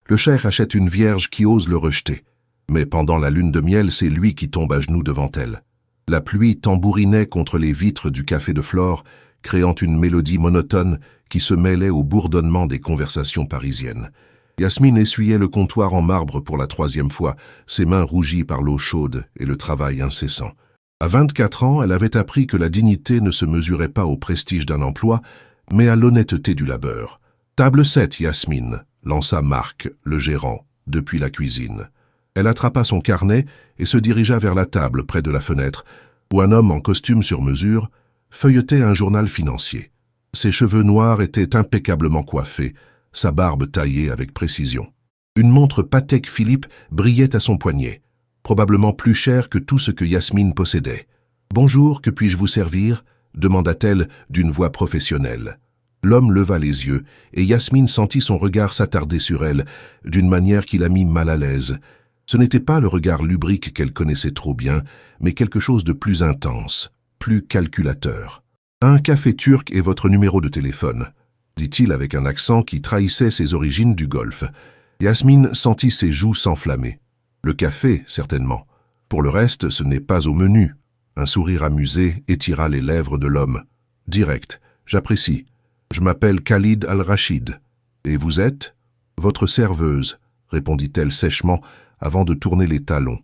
Le cheikh achète une vierge qui ose le rejeter. Mais pendant la lune de miel, c'est lui qui tombe à genoux devant elle. La pluie tambourinait contre les vitres du café de Flore, créant une mélodie monotone qui se mêlait au bourdonnement des conversations parisiennes. Yasmine essuyait le comptoir en marbre pour la 3e fois, ses mains rougies par l'eau chaude et le travail incessant. À 24 ans, elle avait appris que la dignité ne se mesurait pas au prestige d'un emploi, mais à l'honnêteté du labeur. « Table 7, Yasmine », lança Marc, le gérant, depuis la cuisine. Elle attrapa son carnet et se dirigea vers la table près de la fenêtre, où un homme en costume sur mesure feuilletait un journal financier. Ses cheveux noirs étaient impeccablement coiffés, sa barbe taillée avec précision. Une montre Patek Philippe brillait à son poignet, probablement plus chère que tout ce que Yasmine possédait. « Bonjour, que puis-je vous servir ?» demanda-t-elle d'une voix professionnelle. L'homme leva les yeux, et Yasmine sentit son regard s'attarder sur elle, d'une manière qui la mit mal à l'aise. Ce n'était pas le regard lubrique qu'elle connaissait trop bien, mais quelque chose de plus intense, plus calculateur. « Un café turc et votre numéro de téléphone », dit-il avec un accent qui trahissait ses origines du Golfe. Yasmine sentit ses joues s'enflammer. Le café, certainement. Pour le reste, ce n'est pas au menu. Un sourire amusé étira les lèvres de l'homme. « Direct, j'apprécie. Je m'appelle Khalid Al-Rachid. Et vous êtes ?»« Votre serveuse », répondit-elle sèchement, avant de tourner les talons.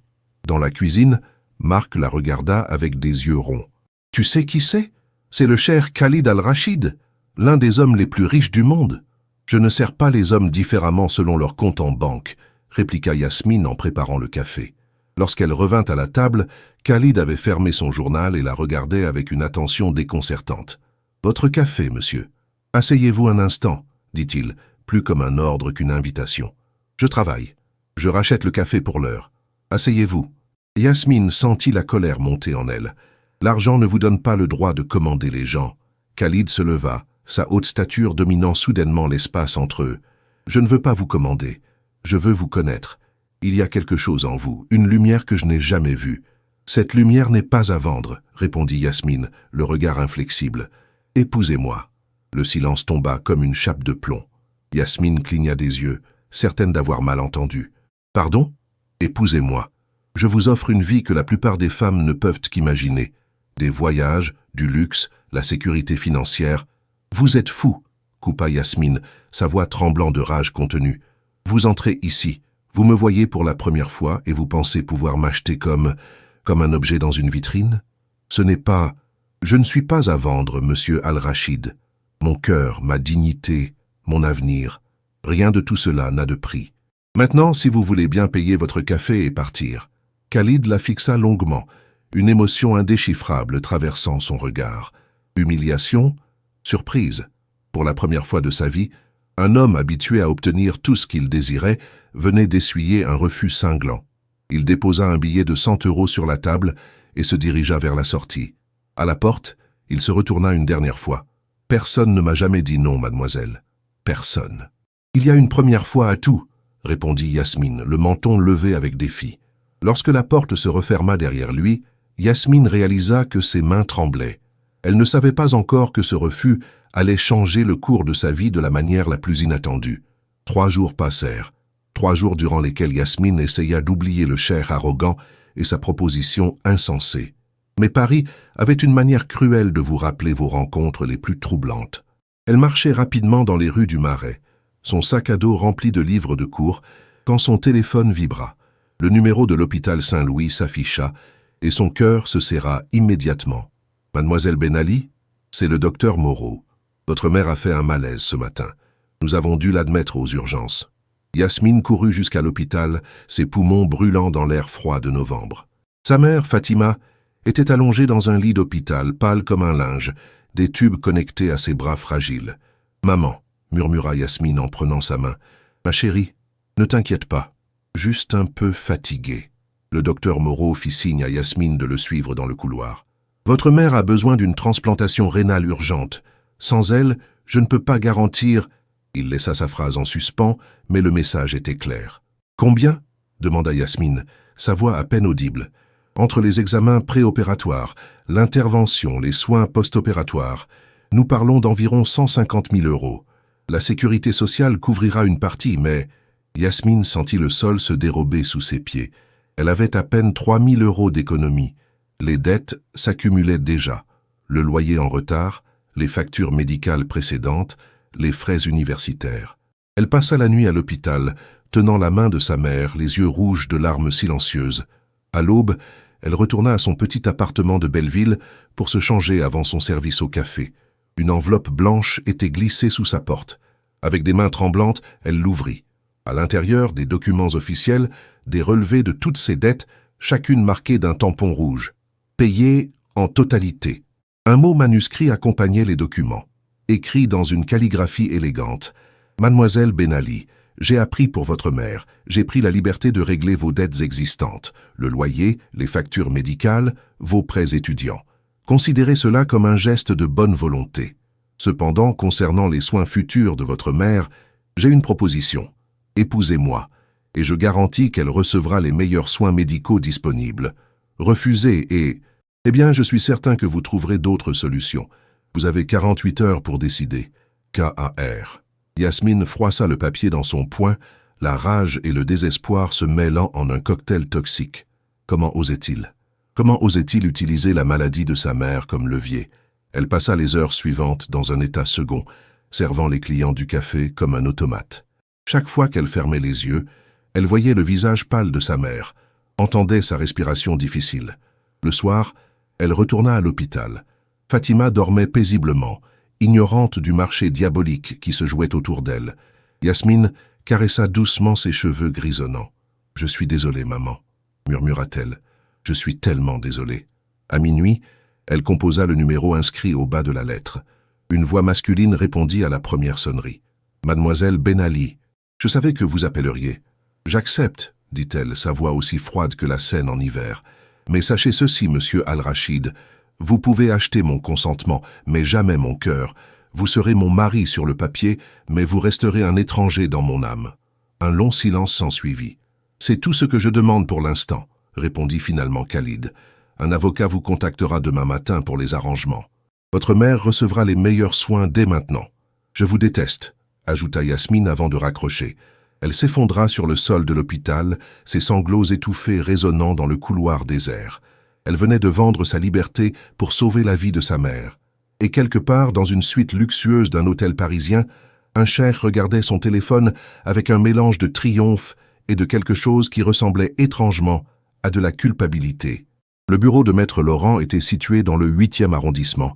Dans la cuisine, Marc la regarda avec des yeux ronds. « Tu sais qui c'est? C'est le cher Khalid Al-Rachid, l'un des hommes les plus riches du monde. Je ne sers pas les hommes différemment selon leur compte en banque, » répliqua Yasmine en préparant le café. Lorsqu'elle revint à la table, Khalid avait fermé son journal et la regardait avec une attention déconcertante. « Votre café, monsieur. Asseyez-vous un instant, » dit-il, plus comme un ordre qu'une invitation. « Je travaille. Je rachète le café pour l'heure. Asseyez-vous. » Yasmine sentit la colère monter en elle. L'argent ne vous donne pas le droit de commander les gens. Khalid se leva, sa haute stature dominant soudainement l'espace entre eux. « Je ne veux pas vous commander. Je veux vous connaître. Il y a quelque chose en vous, une lumière que je n'ai jamais vue. »« Cette lumière n'est pas à vendre, » répondit Yasmine, le regard inflexible. « Épousez-moi. » Le silence tomba comme une chape de plomb. Yasmine cligna des yeux, certaine d'avoir mal entendu. « Pardon ? Épousez-moi. Je vous offre une vie que la plupart des femmes ne peuvent qu'imaginer. Des voyages, du luxe, la sécurité financière. Vous êtes fou, » coupa Yasmine, sa voix tremblant de rage contenue. « Vous entrez ici, vous me voyez pour la première fois et vous pensez pouvoir m'acheter comme un objet dans une vitrine? Ce n'est pas... Je ne suis pas à vendre, monsieur Al-Rachid. Mon cœur, ma dignité, mon avenir, rien de tout cela n'a de prix. Maintenant, si vous voulez bien payer votre café et partir. » Khalid la fixa longuement, une émotion indéchiffrable traversant son regard. Humiliation, surprise. Pour la première fois de sa vie, un homme habitué à obtenir tout ce qu'il désirait venait d'essuyer un refus cinglant. Il déposa un billet de 100 € sur la table et se dirigea vers la sortie. À la porte, il se retourna une dernière fois. « Personne ne m'a jamais dit non, mademoiselle. Personne. »« Il y a une première fois à tout, » répondit Yasmine, le menton levé avec défi. Lorsque la porte se referma derrière lui, Yasmine réalisa que ses mains tremblaient. Elle ne savait pas encore que ce refus allait changer le cours de sa vie de la manière la plus inattendue. 3 jours passèrent. 3 jours durant lesquels Yasmine essaya d'oublier le cher arrogant et sa proposition insensée. Mais Paris avait une manière cruelle de vous rappeler vos rencontres les plus troublantes. Elle marchait rapidement dans les rues du Marais, son sac à dos rempli de livres de cours, quand son téléphone vibra. Le numéro de l'hôpital Saint-Louis s'afficha et son cœur se serra immédiatement. « Mademoiselle Ben Ali, c'est le docteur Moreau. Votre mère a fait un malaise ce matin. Nous avons dû l'admettre aux urgences. » Yasmine courut jusqu'à l'hôpital, ses poumons brûlant dans l'air froid de novembre. Sa mère, Fatima, était allongée dans un lit d'hôpital, pâle comme un linge, des tubes connectés à ses bras fragiles. « Maman, » murmura Yasmine en prenant sa main, « ma chérie, ne t'inquiète pas. Juste un peu fatiguée. » Le docteur Moreau fit signe à Yasmine de le suivre dans le couloir. « Votre mère a besoin d'une transplantation rénale urgente. Sans elle, je ne peux pas garantir... » Il laissa sa phrase en suspens, mais le message était clair. « Combien ?» demanda Yasmine, sa voix à peine audible. « Entre les examens préopératoires, l'intervention, les soins post-opératoires, nous parlons d'environ 150 000 €. La sécurité sociale couvrira une partie, mais... » Yasmine sentit le sol se dérober sous ses pieds. Elle avait à peine 3 000 € d'économie. Les dettes s'accumulaient déjà. Le loyer en retard, les factures médicales précédentes, les frais universitaires. Elle passa la nuit à l'hôpital, tenant la main de sa mère, les yeux rouges de larmes silencieuses. À l'aube, elle retourna à son petit appartement de Belleville pour se changer avant son service au café. Une enveloppe blanche était glissée sous sa porte. Avec des mains tremblantes, elle l'ouvrit. À l'intérieur, des documents officiels, des relevés de toutes ses dettes, chacune marquée d'un tampon rouge. Payé en totalité. Un mot manuscrit accompagnait les documents. Écrit dans une calligraphie élégante. Mademoiselle Ben Ali, j'ai appris pour votre mère, j'ai pris la liberté de régler vos dettes existantes, le loyer, les factures médicales, vos prêts étudiants. Considérez cela comme un geste de bonne volonté. Cependant, concernant les soins futurs de votre mère, j'ai une proposition. Épousez-moi, et je garantis qu'elle recevra les meilleurs soins médicaux disponibles. Refusez et... Eh bien, je suis certain que vous trouverez d'autres solutions. Vous avez 48 heures pour décider. K.A.R. Yasmine froissa le papier dans son poing, la rage et le désespoir se mêlant en un cocktail toxique. Comment osait-il? Comment osait-il utiliser la maladie de sa mère comme levier? Elle passa les heures suivantes dans un état second, servant les clients du café comme un automate. Chaque fois qu'elle fermait les yeux, elle voyait le visage pâle de sa mère, entendait sa respiration difficile. Le soir, elle retourna à l'hôpital. Fatima dormait paisiblement, ignorante du marché diabolique qui se jouait autour d'elle. Yasmine caressa doucement ses cheveux grisonnants. « Je suis désolée, maman », murmura-t-elle. « Je suis tellement désolée. » À minuit, elle composa le numéro inscrit au bas de la lettre. Une voix masculine répondit à la première sonnerie. « Mademoiselle Ben Ali, je savais que vous appelleriez. »« J'accepte, » dit-elle, sa voix aussi froide que la Seine en hiver. « Mais sachez ceci, monsieur Al-Rachid, vous pouvez acheter mon consentement, mais jamais mon cœur. Vous serez mon mari sur le papier, mais vous resterez un étranger dans mon âme. » Un long silence s'ensuivit. « C'est tout ce que je demande pour l'instant, » répondit finalement Khalid. « Un avocat vous contactera demain matin pour les arrangements. Votre mère recevra les meilleurs soins dès maintenant. Je vous déteste, » ajouta Yasmine avant de raccrocher. Elle s'effondra sur le sol de l'hôpital, ses sanglots étouffés résonnant dans le couloir désert. Elle venait de vendre sa liberté pour sauver la vie de sa mère. Et quelque part, dans une suite luxueuse d'un hôtel parisien, un cheikh regardait son téléphone avec un mélange de triomphe et de quelque chose qui ressemblait étrangement à de la culpabilité. Le bureau de Maître Laurent était situé dans le 8e arrondissement,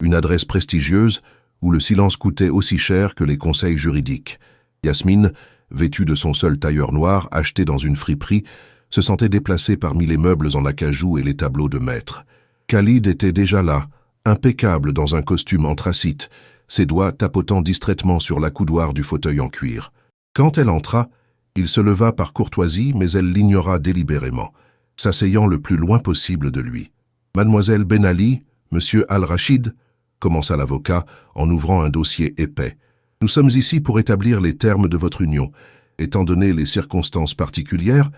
une adresse prestigieuse où le silence coûtait aussi cher que les conseils juridiques. Yasmine, vêtue de son seul tailleur noir acheté dans une friperie, se sentait déplacée parmi les meubles en acajou et les tableaux de maître. Khalid était déjà là, impeccable dans un costume anthracite, ses doigts tapotant distraitement sur l'accoudoir du fauteuil en cuir. Quand elle entra, il se leva par courtoisie, mais elle l'ignora délibérément, s'asseyant le plus loin possible de lui. « Mademoiselle Ben Ali, monsieur Al-Rachid » commença l'avocat en ouvrant un dossier épais. « Nous sommes ici pour établir les termes de votre union. Étant donné les circonstances particulières,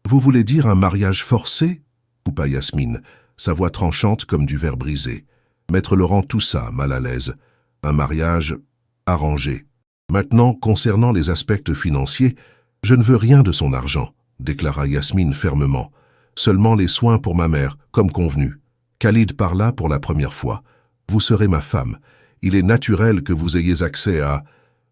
vous voulez dire un mariage forcé ?» coupa Yasmine, sa voix tranchante comme du verre brisé. Maître Laurent toussa, mal à l'aise. Un mariage arrangé. Maintenant, concernant les aspects financiers, je ne veux rien de son argent, déclara Yasmine fermement. Seulement les soins pour ma mère, comme convenu. Khalid parla pour la première fois. Vous serez ma femme. Il est naturel que vous ayez accès à...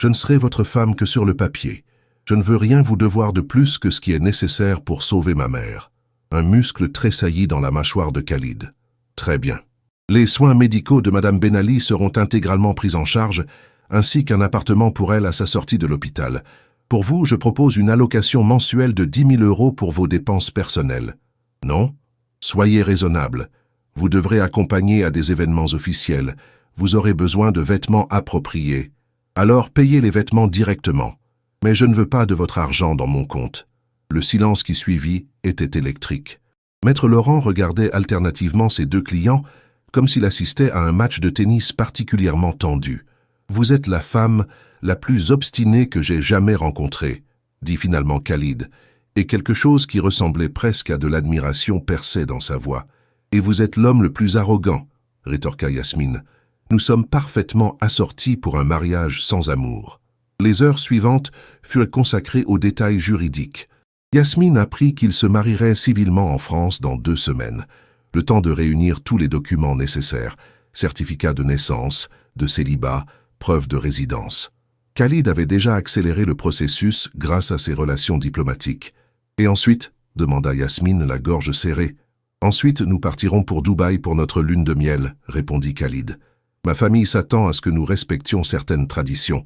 Je ne serai votre femme que sur le papier. Je ne veux rien vous devoir de plus que ce qui est nécessaire pour sauver ma mère. Un muscle tressaillit dans la mâchoire de Khalid. Très bien. Les soins médicaux de Madame Ben Ali seront intégralement pris en charge, ainsi qu'un appartement pour elle à sa sortie de l'hôpital. Pour vous, je propose une allocation mensuelle de 10 000 € pour vos dépenses personnelles. Non? Soyez raisonnable. Vous devrez accompagner à des événements officiels. Vous aurez besoin de vêtements appropriés. Alors payez les vêtements directement. Mais je ne veux pas de votre argent dans mon compte. Le silence qui suivit était électrique. Maître Laurent regardait alternativement ses deux clients comme s'il assistait à un match de tennis particulièrement tendu. « Vous êtes la femme la plus obstinée que j'ai jamais rencontrée », dit finalement Khalid, et quelque chose qui ressemblait presque à de l'admiration perçait dans sa voix. « Et vous êtes l'homme le plus arrogant », rétorqua Yasmine. « Nous sommes parfaitement assortis pour un mariage sans amour. » Les heures suivantes furent consacrées aux détails juridiques. Yasmine apprit qu'il se marierait civilement en France dans 2 semaines, le temps de réunir tous les documents nécessaires, certificat de naissance, de célibat, preuve de résidence. Khalid avait déjà accéléré le processus grâce à ses relations diplomatiques. « Et ensuite ?» demanda Yasmine, la gorge serrée. « Ensuite, nous partirons pour Dubaï pour notre lune de miel, » répondit Khalid. « Ma famille s'attend à ce que nous respections certaines traditions.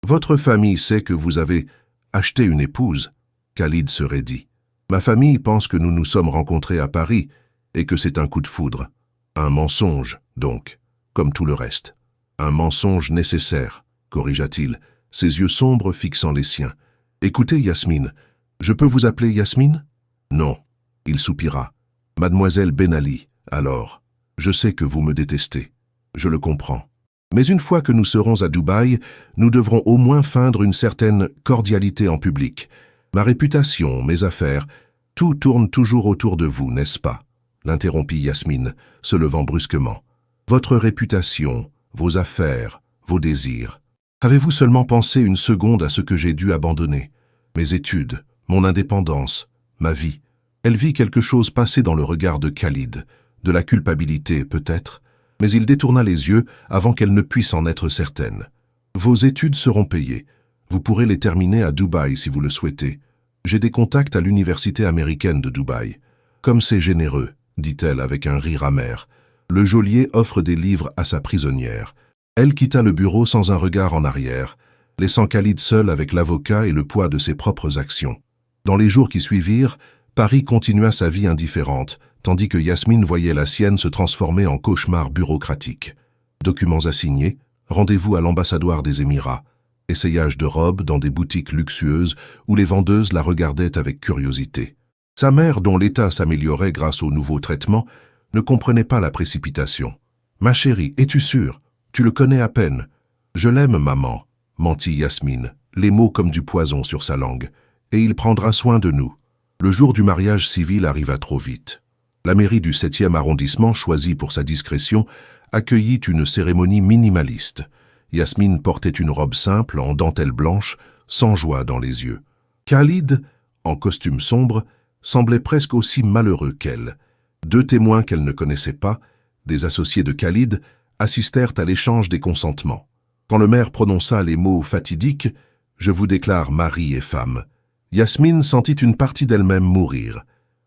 Votre famille sait que vous avez acheté une épouse, » Khalid se raidit. « Ma famille pense que nous nous sommes rencontrés à Paris et que c'est un coup de foudre. Un mensonge, donc, comme tout le reste. Un mensonge nécessaire, corrigea-t-il, ses yeux sombres fixant les siens. « Écoutez, Yasmine, je peux vous appeler Yasmine ?»« Non. » Il soupira. « Mademoiselle Ben Ali, alors. Je sais que vous me détestez. Je le comprends. Mais une fois que nous serons à Dubaï, nous devrons au moins feindre une certaine cordialité en public. Ma réputation, mes affaires, tout tourne toujours autour de vous, n'est-ce pas ?» l'interrompit Yasmine, se levant brusquement. « Votre réputation, vos affaires, vos désirs. Avez-vous seulement pensé une seconde à ce que j'ai dû abandonner? Mes études, mon indépendance, ma vie. » Elle vit quelque chose passer dans le regard de Khalid, de la culpabilité peut-être, mais il détourna les yeux avant qu'elle ne puisse en être certaine. « Vos études seront payées. Vous pourrez les terminer à Dubaï si vous le souhaitez. J'ai des contacts à l'université américaine de Dubaï. Comme c'est généreux, dit-elle avec un rire amer. Le geôlier offre des livres à sa prisonnière. Elle quitta le bureau sans un regard en arrière, laissant Khalid seul avec l'avocat et le poids de ses propres actions. Dans les jours qui suivirent, Paris continua sa vie indifférente, tandis que Yasmine voyait la sienne se transformer en cauchemar bureaucratique. Documents à signer, rendez-vous à l'ambassadeur des Émirats, essayage de robes dans des boutiques luxueuses où les vendeuses la regardaient avec curiosité. Sa mère, dont l'état s'améliorait grâce au nouveau traitement, ne comprenait pas la précipitation. « Ma chérie, es-tu sûre? Tu le connais à peine. »« Je l'aime, maman, » mentit Yasmine, les mots comme du poison sur sa langue. « Et il prendra soin de nous. » Le jour du mariage civil arriva trop vite. La mairie du 7e arrondissement, choisie pour sa discrétion, accueillit une cérémonie minimaliste. Yasmine portait une robe simple en dentelle blanche, sans joie dans les yeux. Khalid, en costume sombre, semblait presque aussi malheureux qu'elle. 2 témoins qu'elle ne connaissait pas, des associés de Khalid, assistèrent à l'échange des consentements. Quand le maire prononça les mots fatidiques « Je vous déclare mari et femme », Yasmine sentit une partie d'elle-même mourir.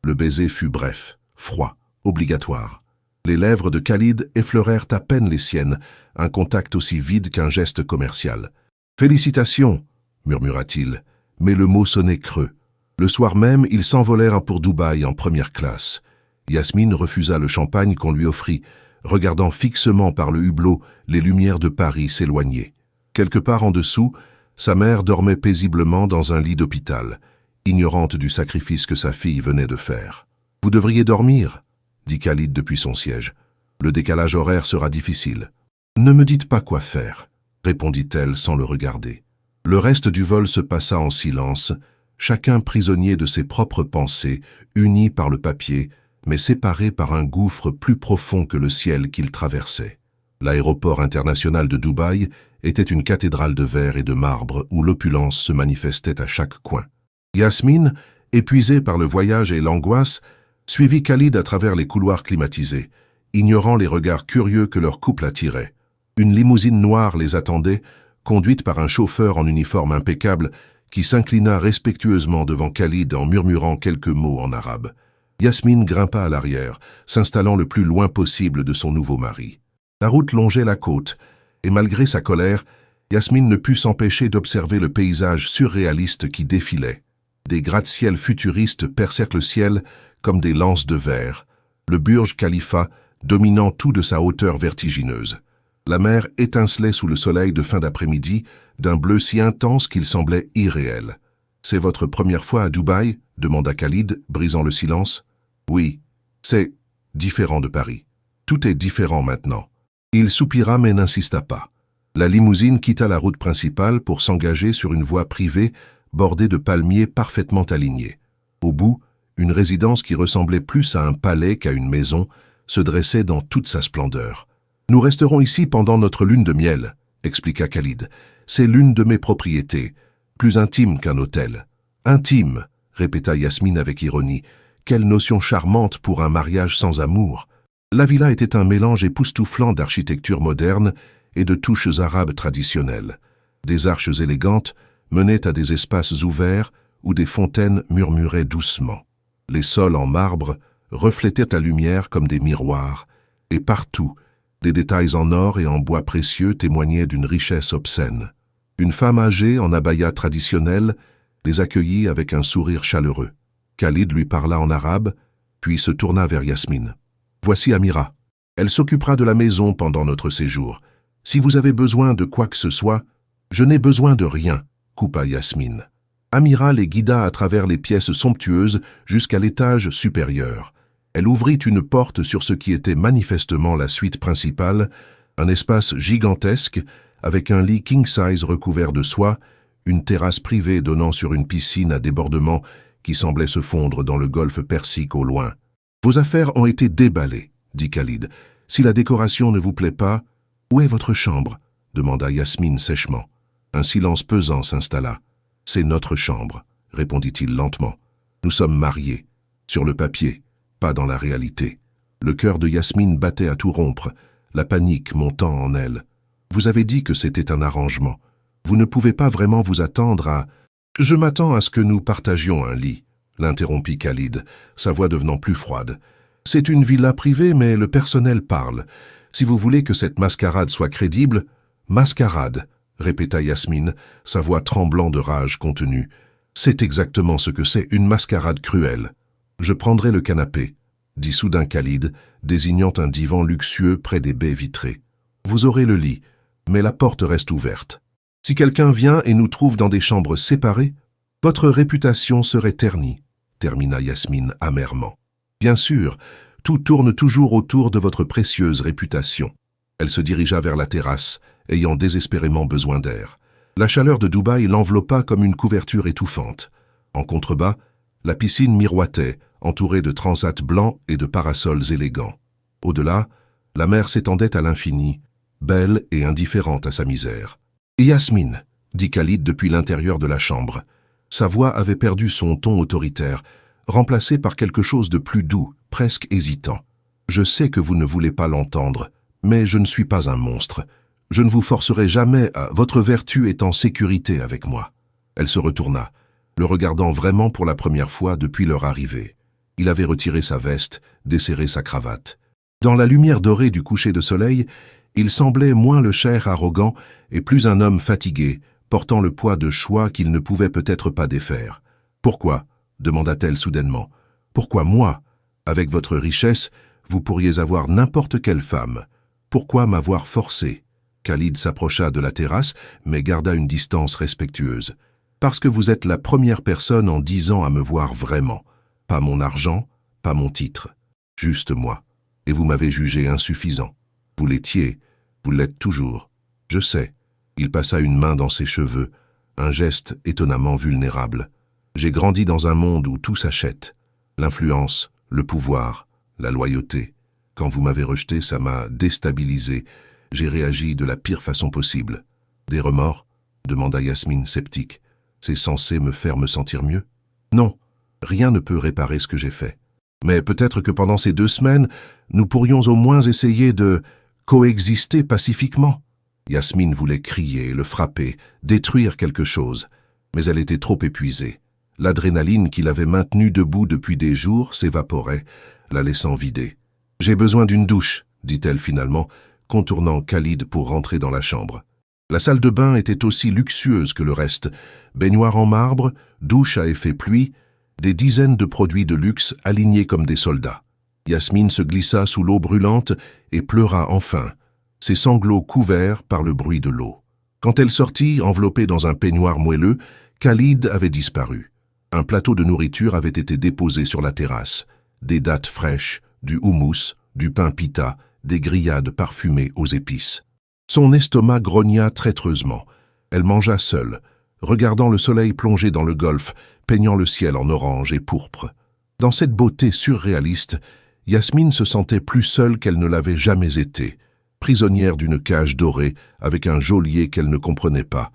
Le baiser fut bref, froid, obligatoire. Les lèvres de Khalid effleurèrent à peine les siennes, un contact aussi vide qu'un geste commercial. « Félicitations !» murmura-t-il, mais le mot sonnait creux. Le soir même, ils s'envolèrent pour Dubaï en première classe. Yasmine refusa le champagne qu'on lui offrit, regardant fixement par le hublot les lumières de Paris s'éloigner. Quelque part en dessous, sa mère dormait paisiblement dans un lit d'hôpital, ignorante du sacrifice que sa fille venait de faire. « Vous devriez dormir, » dit Khalid depuis son siège. « Le décalage horaire sera difficile. »« Ne me dites pas quoi faire, » répondit-elle sans le regarder. Le reste du vol se passa en silence, chacun prisonnier de ses propres pensées, unis par le papier, mais séparés par un gouffre plus profond que le ciel qu'ils traversaient. L'aéroport international de Dubaï était une cathédrale de verre et de marbre où l'opulence se manifestait à chaque coin. Yasmine, épuisée par le voyage et l'angoisse, suivit Khalid à travers les couloirs climatisés, ignorant les regards curieux que leur couple attirait. Une limousine noire les attendait, conduite par un chauffeur en uniforme impeccable qui s'inclina respectueusement devant Khalid en murmurant quelques mots en arabe. Yasmine grimpa à l'arrière, s'installant le plus loin possible de son nouveau mari. La route longeait la côte, et malgré sa colère, Yasmine ne put s'empêcher d'observer le paysage surréaliste qui défilait. Des gratte-ciels futuristes percèrent le ciel comme des lances de verre, le Burj Khalifa dominant tout de sa hauteur vertigineuse. La mer étincelait sous le soleil de fin d'après-midi, d'un bleu si intense qu'il semblait irréel. « C'est votre première fois à Dubaï ?» demanda Khalid, brisant le silence. « Oui, c'est différent de Paris. Tout est différent maintenant. » Il soupira mais n'insista pas. La limousine quitta la route principale pour s'engager sur une voie privée bordée de palmiers parfaitement alignés. Au bout, une résidence qui ressemblait plus à un palais qu'à une maison se dressait dans toute sa splendeur. « Nous resterons ici pendant notre lune de miel », expliqua Khalid. « C'est l'une de mes propriétés, plus intime qu'un hôtel. Intime, répéta Yasmine avec ironie. Quelle notion charmante pour un mariage sans amour. La villa était un mélange époustouflant d'architecture moderne et de touches arabes traditionnelles. Des arches élégantes menaient à des espaces ouverts où des fontaines murmuraient doucement. Les sols en marbre reflétaient la lumière comme des miroirs, et partout, des détails en or et en bois précieux témoignaient d'une richesse obscène. Une femme âgée en abaya traditionnelle les accueillit avec un sourire chaleureux. Khalid lui parla en arabe, puis se tourna vers Yasmine. « Voici Amira. Elle s'occupera de la maison pendant notre séjour. Si vous avez besoin de quoi que ce soit, je n'ai besoin de rien, » coupa Yasmine. Amira les guida à travers les pièces somptueuses jusqu'à l'étage supérieur. Elle ouvrit une porte sur ce qui était manifestement la suite principale, un espace gigantesque avec un lit king-size recouvert de soie, une terrasse privée donnant sur une piscine à débordement qui semblait se fondre dans le golfe Persique au loin. « Vos affaires ont été déballées, » dit Khalid. « Si la décoration ne vous plaît pas, où est votre chambre ?» demanda Yasmine sèchement. Un silence pesant s'installa. « C'est notre chambre, » répondit-il lentement. « Nous sommes mariés, sur le papier, pas dans la réalité. » Le cœur de Yasmine battait à tout rompre, la panique montant en elle. « Vous avez dit que c'était un arrangement. Vous ne pouvez pas vraiment vous attendre à... »« Je m'attends à ce que nous partagions un lit, » l'interrompit Khalid, sa voix devenant plus froide. « C'est une villa privée, mais le personnel parle. Si vous voulez que cette mascarade soit crédible... »« Mascarade » répéta Yasmine, sa voix tremblant de rage contenue. « C'est exactement ce que c'est, une mascarade cruelle. »« Je prendrai le canapé, » dit soudain Khalid, désignant un divan luxueux près des baies vitrées. « Vous aurez le lit, mais la porte reste ouverte. Si quelqu'un vient et nous trouve dans des chambres séparées, votre réputation serait ternie, » termina Yasmine amèrement. « Bien sûr, tout tourne toujours autour de votre précieuse réputation. » Elle se dirigea vers la terrasse, ayant désespérément besoin d'air. La chaleur de Dubaï l'enveloppa comme une couverture étouffante. En contrebas, la piscine miroitait, entourée de transats blancs et de parasols élégants. Au-delà, la mer s'étendait à l'infini, belle et indifférente à sa misère. « Yasmine » dit Khalid depuis l'intérieur de la chambre. Sa voix avait perdu son ton autoritaire, remplacé par quelque chose de plus doux, presque hésitant. « Je sais que vous ne voulez pas l'entendre, mais je ne suis pas un monstre. Je ne vous forcerai jamais à... Votre vertu est en sécurité avec moi. » Elle se retourna, le regardant vraiment pour la première fois depuis leur arrivée. Il avait retiré sa veste, desserré sa cravate. Dans la lumière dorée du coucher de soleil, il semblait moins le cher arrogant et plus un homme fatigué, portant le poids de choix qu'il ne pouvait peut-être pas défaire. « Pourquoi » demanda-t-elle soudainement. « Pourquoi moi ? Avec votre richesse, vous pourriez avoir n'importe quelle femme. Pourquoi m'avoir forcé ?» Khalid s'approcha de la terrasse, mais garda une distance respectueuse. « Parce que vous êtes la première personne en 10 ans à me voir vraiment. Pas mon argent, pas mon titre. Juste moi. Et vous m'avez jugé insuffisant. Vous l'étiez, vous l'êtes toujours. Je sais. » Il passa une main dans ses cheveux, un geste étonnamment vulnérable. « J'ai grandi dans un monde où tout s'achète. L'influence, le pouvoir, la loyauté. Quand vous m'avez rejeté, ça m'a déstabilisé. J'ai réagi de la pire façon possible. »« Des remords ?» demanda Yasmine sceptique. « C'est censé me faire me sentir mieux ?»« Non, rien ne peut réparer ce que j'ai fait. Mais peut-être que pendant ces 2 semaines, nous pourrions au moins essayer de coexister pacifiquement. » Yasmine voulait crier, le frapper, détruire quelque chose, mais elle était trop épuisée. L'adrénaline qui l'avait maintenue debout depuis des jours s'évaporait, la laissant vider. « J'ai besoin d'une douche, » dit-elle finalement, contournant Khalid pour rentrer dans la chambre. La salle de bain était aussi luxueuse que le reste. Baignoire en marbre, douche à effet pluie, des dizaines de produits de luxe alignés comme des soldats. Yasmine se glissa sous l'eau brûlante et pleura enfin, ses sanglots couverts par le bruit de l'eau. Quand elle sortit, enveloppée dans un peignoir moelleux, Khalid avait disparu. Un plateau de nourriture avait été déposé sur la terrasse. Des dattes fraîches, du houmous, du pain pita, des grillades parfumées aux épices. Son estomac grogna traîtreusement. Elle mangea seule, regardant le soleil plonger dans le golfe, peignant le ciel en orange et pourpre. Dans cette beauté surréaliste, Yasmine se sentait plus seule qu'elle ne l'avait jamais été, prisonnière d'une cage dorée avec un geôlier qu'elle ne comprenait pas,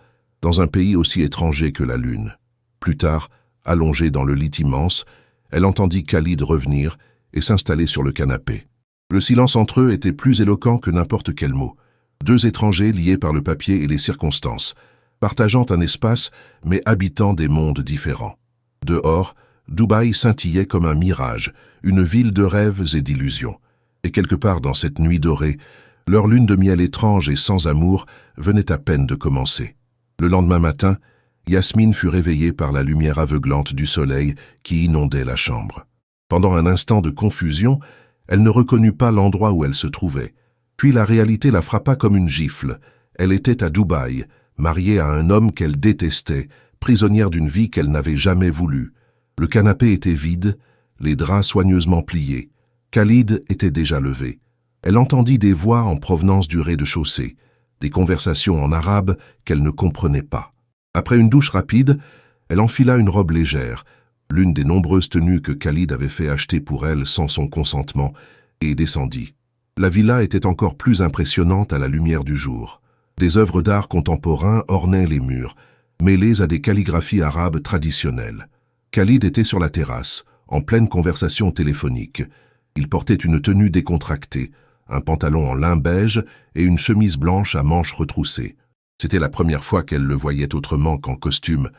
dans un pays aussi étranger que la Lune. Plus tard, allongée dans le lit immense, elle entendit Khalid revenir et s'installer sur le canapé. Le silence entre eux était plus éloquent que n'importe quel mot. Deux étrangers liés par le papier et les circonstances, partageant un espace mais habitant des mondes différents. Dehors, Dubaï scintillait comme un mirage, une ville de rêves et d'illusions. Et quelque part dans cette nuit dorée, leur lune de miel étrange et sans amour venait à peine de commencer. Le lendemain matin, Yasmine fut réveillée par la lumière aveuglante du soleil qui inondait la chambre. Pendant un instant de confusion, elle ne reconnut pas l'endroit où elle se trouvait. Puis la réalité la frappa comme une gifle. Elle était à Dubaï, mariée à un homme qu'elle détestait, prisonnière d'une vie qu'elle n'avait jamais voulue. Le canapé était vide, les draps soigneusement pliés. Khalid était déjà levé. Elle entendit des voix en provenance du rez-de-chaussée, des conversations en arabe qu'elle ne comprenait pas. Après une douche rapide, elle enfila une robe légère, l'une des nombreuses tenues que Khalid avait fait acheter pour elle sans son consentement, et descendit. La villa était encore plus impressionnante à la lumière du jour. Des œuvres d'art contemporains ornaient les murs, mêlées à des calligraphies arabes traditionnelles. Khalid était sur la terrasse, en pleine conversation téléphonique. Il portait une tenue décontractée, un pantalon en lin beige et une chemise blanche à manches retroussées. C'était la première fois qu'elle le voyait autrement qu'en costume,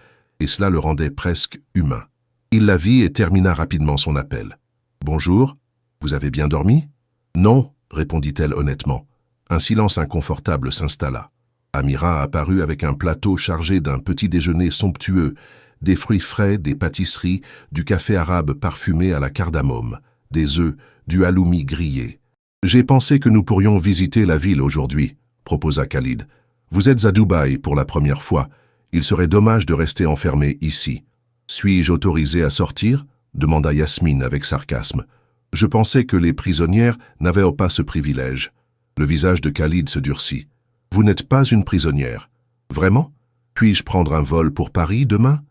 et cela le rendait presque humain. Il la vit et termina rapidement son appel. « Bonjour, vous avez bien dormi ?»« Non », répondit-elle honnêtement. Un silence inconfortable s'installa. Amira apparut avec un plateau chargé d'un petit déjeuner somptueux, des fruits frais, des pâtisseries, du café arabe parfumé à la cardamome, des œufs, du halloumi grillé. « J'ai pensé que nous pourrions visiter la ville aujourd'hui, » proposa Khalid. « Vous êtes à Dubaï pour la première fois. Il serait dommage de rester enfermé ici. »« Suis-je autorisé à sortir ?» demanda Yasmine avec sarcasme. « Je pensais que les prisonnières n'avaient pas ce privilège. » Le visage de Khalid se durcit. « Vous n'êtes pas une prisonnière. Vraiment? Puis-je prendre un vol pour Paris demain?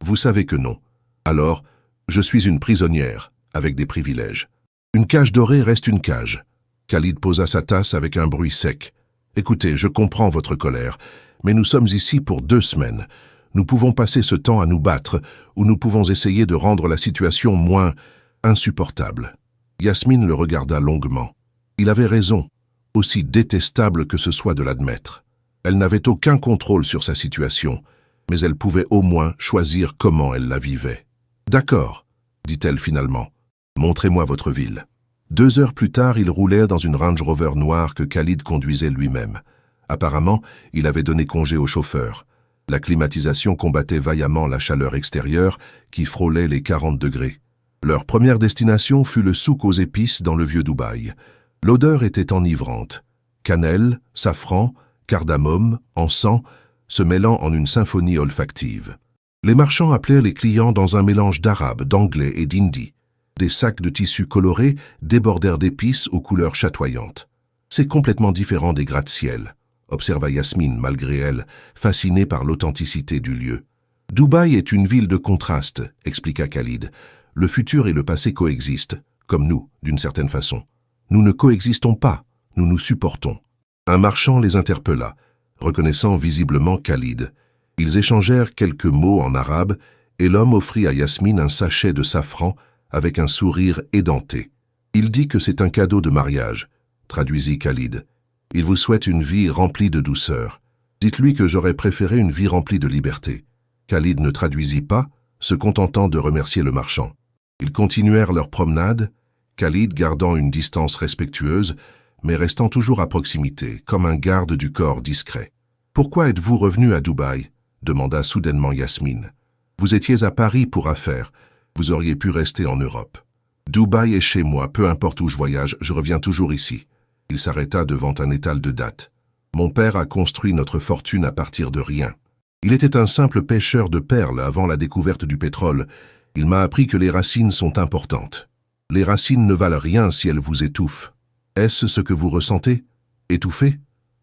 Vous savez que non. Alors, je suis une prisonnière, avec des privilèges. Une cage dorée reste une cage. » Khalid posa sa tasse avec un bruit sec. « Écoutez, je comprends votre colère, mais nous sommes ici pour 2 semaines. Nous pouvons passer ce temps à nous battre, ou nous pouvons essayer de rendre la situation moins insupportable. » Yasmine le regarda longuement. Il avait raison, aussi détestable que ce soit de l'admettre. Elle n'avait aucun contrôle sur sa situation, mais elle pouvait au moins choisir comment elle la vivait. « D'accord, » dit-elle finalement. « Montrez-moi votre ville. » 2 heures plus tard, il roulait dans une Range Rover noire que Khalid conduisait lui-même. Apparemment, il avait donné congé au chauffeur. La climatisation combattait vaillamment la chaleur extérieure qui frôlait les 40 degrés. Leur première destination fut le souk aux épices dans le vieux Dubaï. L'odeur était enivrante. Cannelle, safran, cardamome, encens, se mêlant en une symphonie olfactive. Les marchands appelaient les clients dans un mélange d'arabe, d'anglais et d'hindi. Des sacs de tissus colorés débordèrent d'épices aux couleurs chatoyantes. « C'est complètement différent des gratte-ciel », observa Yasmine malgré elle, fascinée par l'authenticité du lieu. « Dubaï est une ville de contraste », expliqua Khalid. « Le futur et le passé coexistent, comme nous, d'une certaine façon. Nous ne coexistons pas, nous nous supportons. » Un marchand les interpella, reconnaissant visiblement Khalid. Ils échangèrent quelques mots en arabe et l'homme offrit à Yasmine un sachet de safran avec un sourire édenté. « Il dit que c'est un cadeau de mariage », traduisit Khalid. « Il vous souhaite une vie remplie de douceur. Dites-lui que j'aurais préféré une vie remplie de liberté. » Khalid ne traduisit pas, se contentant de remercier le marchand. Ils continuèrent leur promenade, Khalid gardant une distance respectueuse, mais restant toujours à proximité, comme un garde du corps discret. « Pourquoi êtes-vous revenu à Dubaï ?» demanda soudainement Yasmine. « Vous étiez à Paris pour affaires. Vous auriez pu rester en Europe. Dubaï est chez moi, peu importe où je voyage, je reviens toujours ici. » Il s'arrêta devant un étal de dattes. « Mon père a construit notre fortune à partir de rien. Il était un simple pêcheur de perles avant la découverte du pétrole. Il m'a appris que les racines sont importantes. Les racines ne valent rien si elles vous étouffent. Est-ce ce que vous ressentez? Étouffé ?»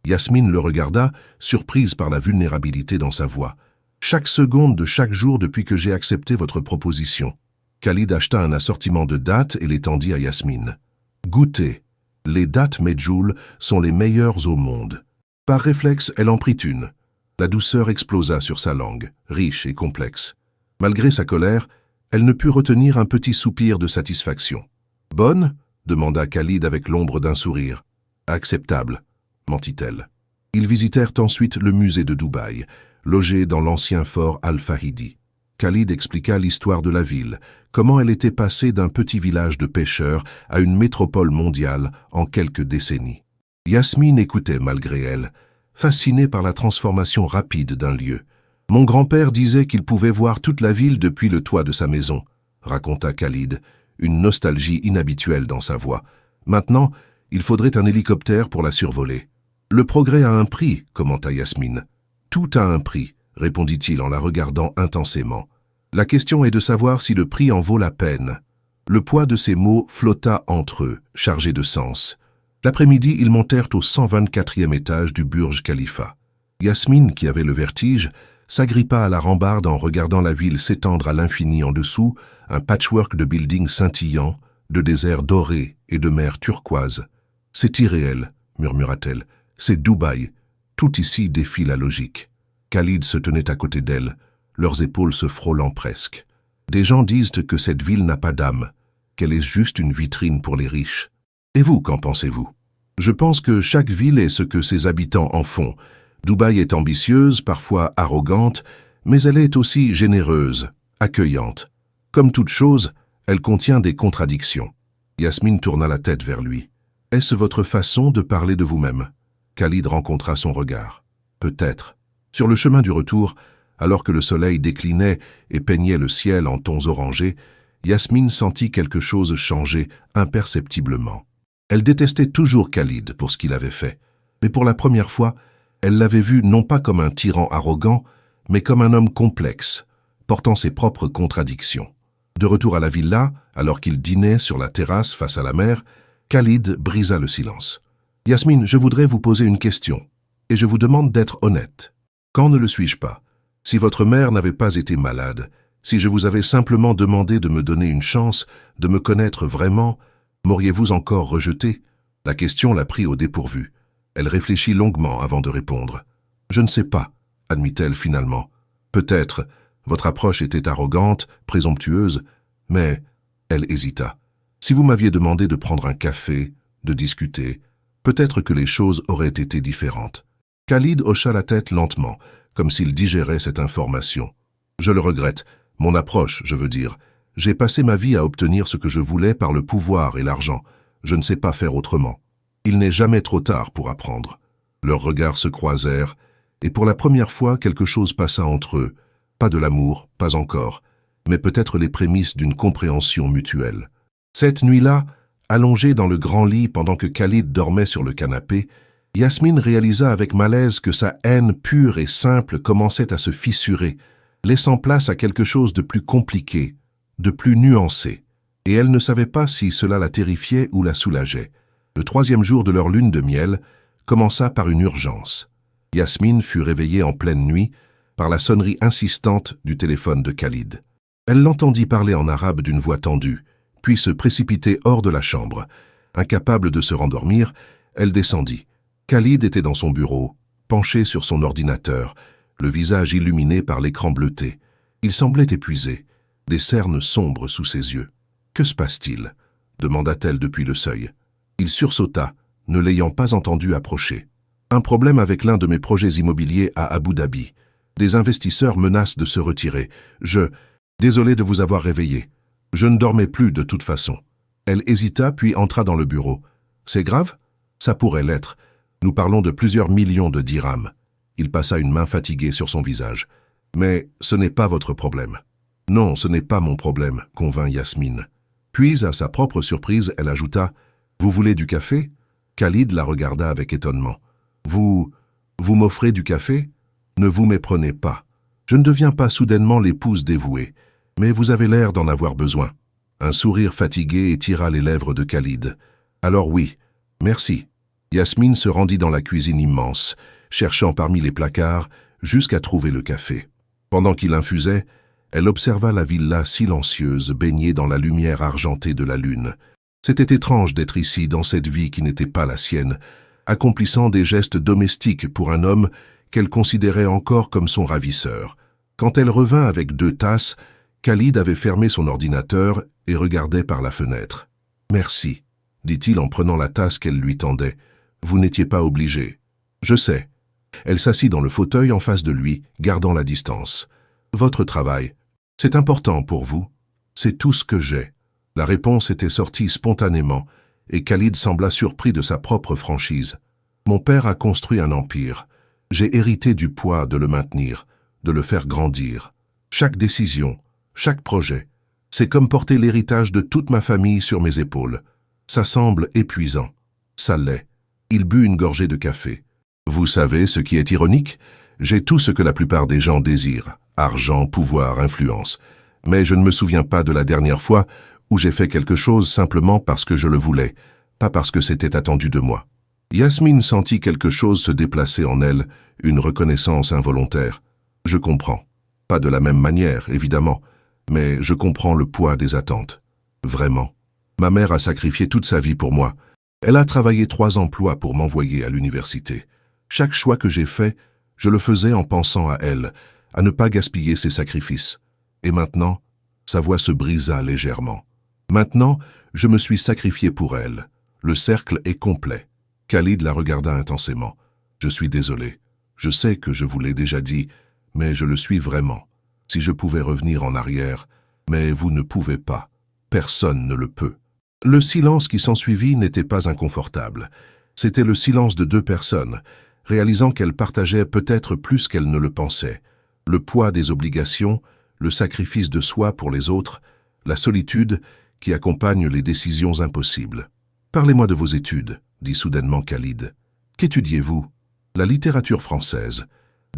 Yasmine le regarda, surprise par la vulnérabilité dans sa voix. « Chaque seconde de chaque jour depuis que j'ai accepté votre proposition. » Khalid acheta un assortiment de dattes et les tendit à Yasmine. « Goûtez. Les dattes Medjool sont les meilleures au monde. » Par réflexe, elle en prit une. La douceur explosa sur sa langue, riche et complexe. Malgré sa colère, elle ne put retenir un petit soupir de satisfaction. « Bonne ?» demanda Khalid avec l'ombre d'un sourire. « Acceptable », mentit-elle. Ils visitèrent ensuite le musée de Dubaï, logé dans l'ancien fort Al-Fahidi. Khalid expliqua l'histoire de la ville, comment elle était passée d'un petit village de pêcheurs à une métropole mondiale en quelques décennies. Yasmine écoutait malgré elle, fascinée par la transformation rapide d'un lieu. « Mon grand-père disait qu'il pouvait voir toute la ville depuis le toit de sa maison », raconta Khalid, une nostalgie inhabituelle dans sa voix. « Maintenant, il faudrait un hélicoptère pour la survoler. »« Le progrès a un prix », commenta Yasmine. « Tout a un prix », répondit-il en la regardant intensément. « La question est de savoir si le prix en vaut la peine. » Le poids de ces mots flotta entre eux, chargé de sens. L'après-midi, ils montèrent au 124e étage du Burj Khalifa. Yasmine, qui avait le vertige, s'agrippa à la rambarde en regardant la ville s'étendre à l'infini en dessous, un patchwork de buildings scintillants, de déserts dorés et de mer turquoise. « C'est irréel », murmura-t-elle. « C'est Dubaï. Tout ici défie la logique. » Khalid se tenait à côté d'elle, leurs épaules se frôlant presque. « Des gens disent que cette ville n'a pas d'âme, qu'elle est juste une vitrine pour les riches. Et vous, qu'en pensez-vous ? Je pense que chaque ville est ce que ses habitants en font. Dubaï est ambitieuse, parfois arrogante, mais elle est aussi généreuse, accueillante. Comme toute chose, elle contient des contradictions. » Yasmine tourna la tête vers lui. « Est-ce votre façon de parler de vous-même » Khalid rencontra son regard. « Peut-être. » Sur le chemin du retour, alors que le soleil déclinait et peignait le ciel en tons orangés, Yasmine sentit quelque chose changer imperceptiblement. Elle détestait toujours Khalid pour ce qu'il avait fait, mais pour la première fois, elle l'avait vu non pas comme un tyran arrogant, mais comme un homme complexe, portant ses propres contradictions. De retour à la villa, alors qu'il dînait sur la terrasse face à la mer, Khalid brisa le silence. « Yasmine, je voudrais vous poser une question, et je vous demande d'être honnête. Quand ne le suis-je pas? Si votre mère n'avait pas été malade, si je vous avais simplement demandé de me donner une chance, de me connaître vraiment, m'auriez-vous encore rejeté ?» La question la prit au dépourvu. Elle réfléchit longuement avant de répondre. « Je ne sais pas, » admit-elle finalement. « Peut-être, votre approche était arrogante, présomptueuse, mais... » Elle hésita. « Si vous m'aviez demandé de prendre un café, de discuter, peut-être que les choses auraient été différentes. » Khalid hocha la tête lentement, comme s'il digérait cette information. « Je le regrette. Mon approche, je veux dire. J'ai passé ma vie à obtenir ce que je voulais par le pouvoir et l'argent. Je ne sais pas faire autrement. Il n'est jamais trop tard pour apprendre. » Leurs regards se croisèrent, et pour la première fois, quelque chose passa entre eux. Pas de l'amour, pas encore, mais peut-être les prémices d'une compréhension mutuelle. Cette nuit-là, allongée dans le grand lit pendant que Khalid dormait sur le canapé, Yasmine réalisa avec malaise que sa haine pure et simple commençait à se fissurer, laissant place à quelque chose de plus compliqué, de plus nuancé. Et elle ne savait pas si cela la terrifiait ou la soulageait. Le 3e jour de leur lune de miel commença par une urgence. Yasmine fut réveillée en pleine nuit par la sonnerie insistante du téléphone de Khalid. Elle l'entendit parler en arabe d'une voix tendue, puis se précipiter hors de la chambre. Incapable de se rendormir, elle descendit. Khalid était dans son bureau, penché sur son ordinateur, le visage illuminé par l'écran bleuté. Il semblait épuisé, des cernes sombres sous ses yeux. « Que se passe-t-il » demanda-t-elle depuis le seuil. Il sursauta, ne l'ayant pas entendu approcher. « Un problème avec l'un de mes projets immobiliers à Abu Dhabi. Des investisseurs menacent de se retirer. Désolé de vous avoir réveillé. Je ne dormais plus de toute façon. » Elle hésita puis entra dans le bureau. « C'est grave ? Ça pourrait l'être. Nous parlons de plusieurs millions de dirhams. » Il passa une main fatiguée sur son visage. « Mais ce n'est pas votre problème. »« Non, ce n'est pas mon problème, » convint Yasmine. Puis, à sa propre surprise, elle ajouta « Vous voulez du café ?» Khalid la regarda avec étonnement. « Vous m'offrez du café ? Ne vous méprenez pas. Je ne deviens pas soudainement l'épouse dévouée, mais vous avez l'air d'en avoir besoin. » Un sourire fatigué étira les lèvres de Khalid. « Alors oui, merci. » Yasmine se rendit dans la cuisine immense, cherchant parmi les placards jusqu'à trouver le café. Pendant qu'il infusait, elle observa la villa silencieuse baignée dans la lumière argentée de la lune. C'était étrange d'être ici dans cette vie qui n'était pas la sienne, accomplissant des gestes domestiques pour un homme qu'elle considérait encore comme son ravisseur. Quand elle revint avec 2 tasses, Khalid avait fermé son ordinateur et regardait par la fenêtre. « Merci », dit-il en prenant la tasse qu'elle lui tendait. « Vous n'étiez pas obligé. »« Je sais. » Elle s'assit dans le fauteuil en face de lui, gardant la distance. « Votre travail, c'est important pour vous. C'est tout ce que j'ai. » La réponse était sortie spontanément, et Khalid sembla surpris de sa propre franchise. « Mon père a construit un empire. J'ai hérité du poids de le maintenir, de le faire grandir. Chaque décision, chaque projet, c'est comme porter l'héritage de toute ma famille sur mes épaules. Ça semble épuisant. Ça l'est. » Il but une gorgée de café. « Vous savez ce qui est ironique? J'ai tout ce que la plupart des gens désirent. Argent, pouvoir, influence. Mais je ne me souviens pas de la dernière fois où j'ai fait quelque chose simplement parce que je le voulais, pas parce que c'était attendu de moi. » Yasmine sentit quelque chose se déplacer en elle, une reconnaissance involontaire. « Je comprends. Pas de la même manière, évidemment, mais je comprends le poids des attentes. Vraiment. Ma mère a sacrifié toute sa vie pour moi. Elle a travaillé 3 emplois pour m'envoyer à l'université. Chaque choix que j'ai fait, je le faisais en pensant à elle, à ne pas gaspiller ses sacrifices. Et maintenant, sa voix se brisa légèrement. Maintenant, je me suis sacrifié pour elle. Le cercle est complet. » Khalid la regarda intensément. « Je suis désolé. Je sais que je vous l'ai déjà dit, mais je le suis vraiment. Si je pouvais revenir en arrière, mais vous ne pouvez pas. Personne ne le peut. » Le silence qui s'ensuivit n'était pas inconfortable. C'était le silence de 2 personnes, réalisant qu'elles partageaient peut-être plus qu'elles ne le pensaient. Le poids des obligations, le sacrifice de soi pour les autres, la solitude qui accompagne les décisions impossibles. « Parlez-moi de vos études, » dit soudainement Khalid. « Qu'étudiez-vous ?»« La littérature française,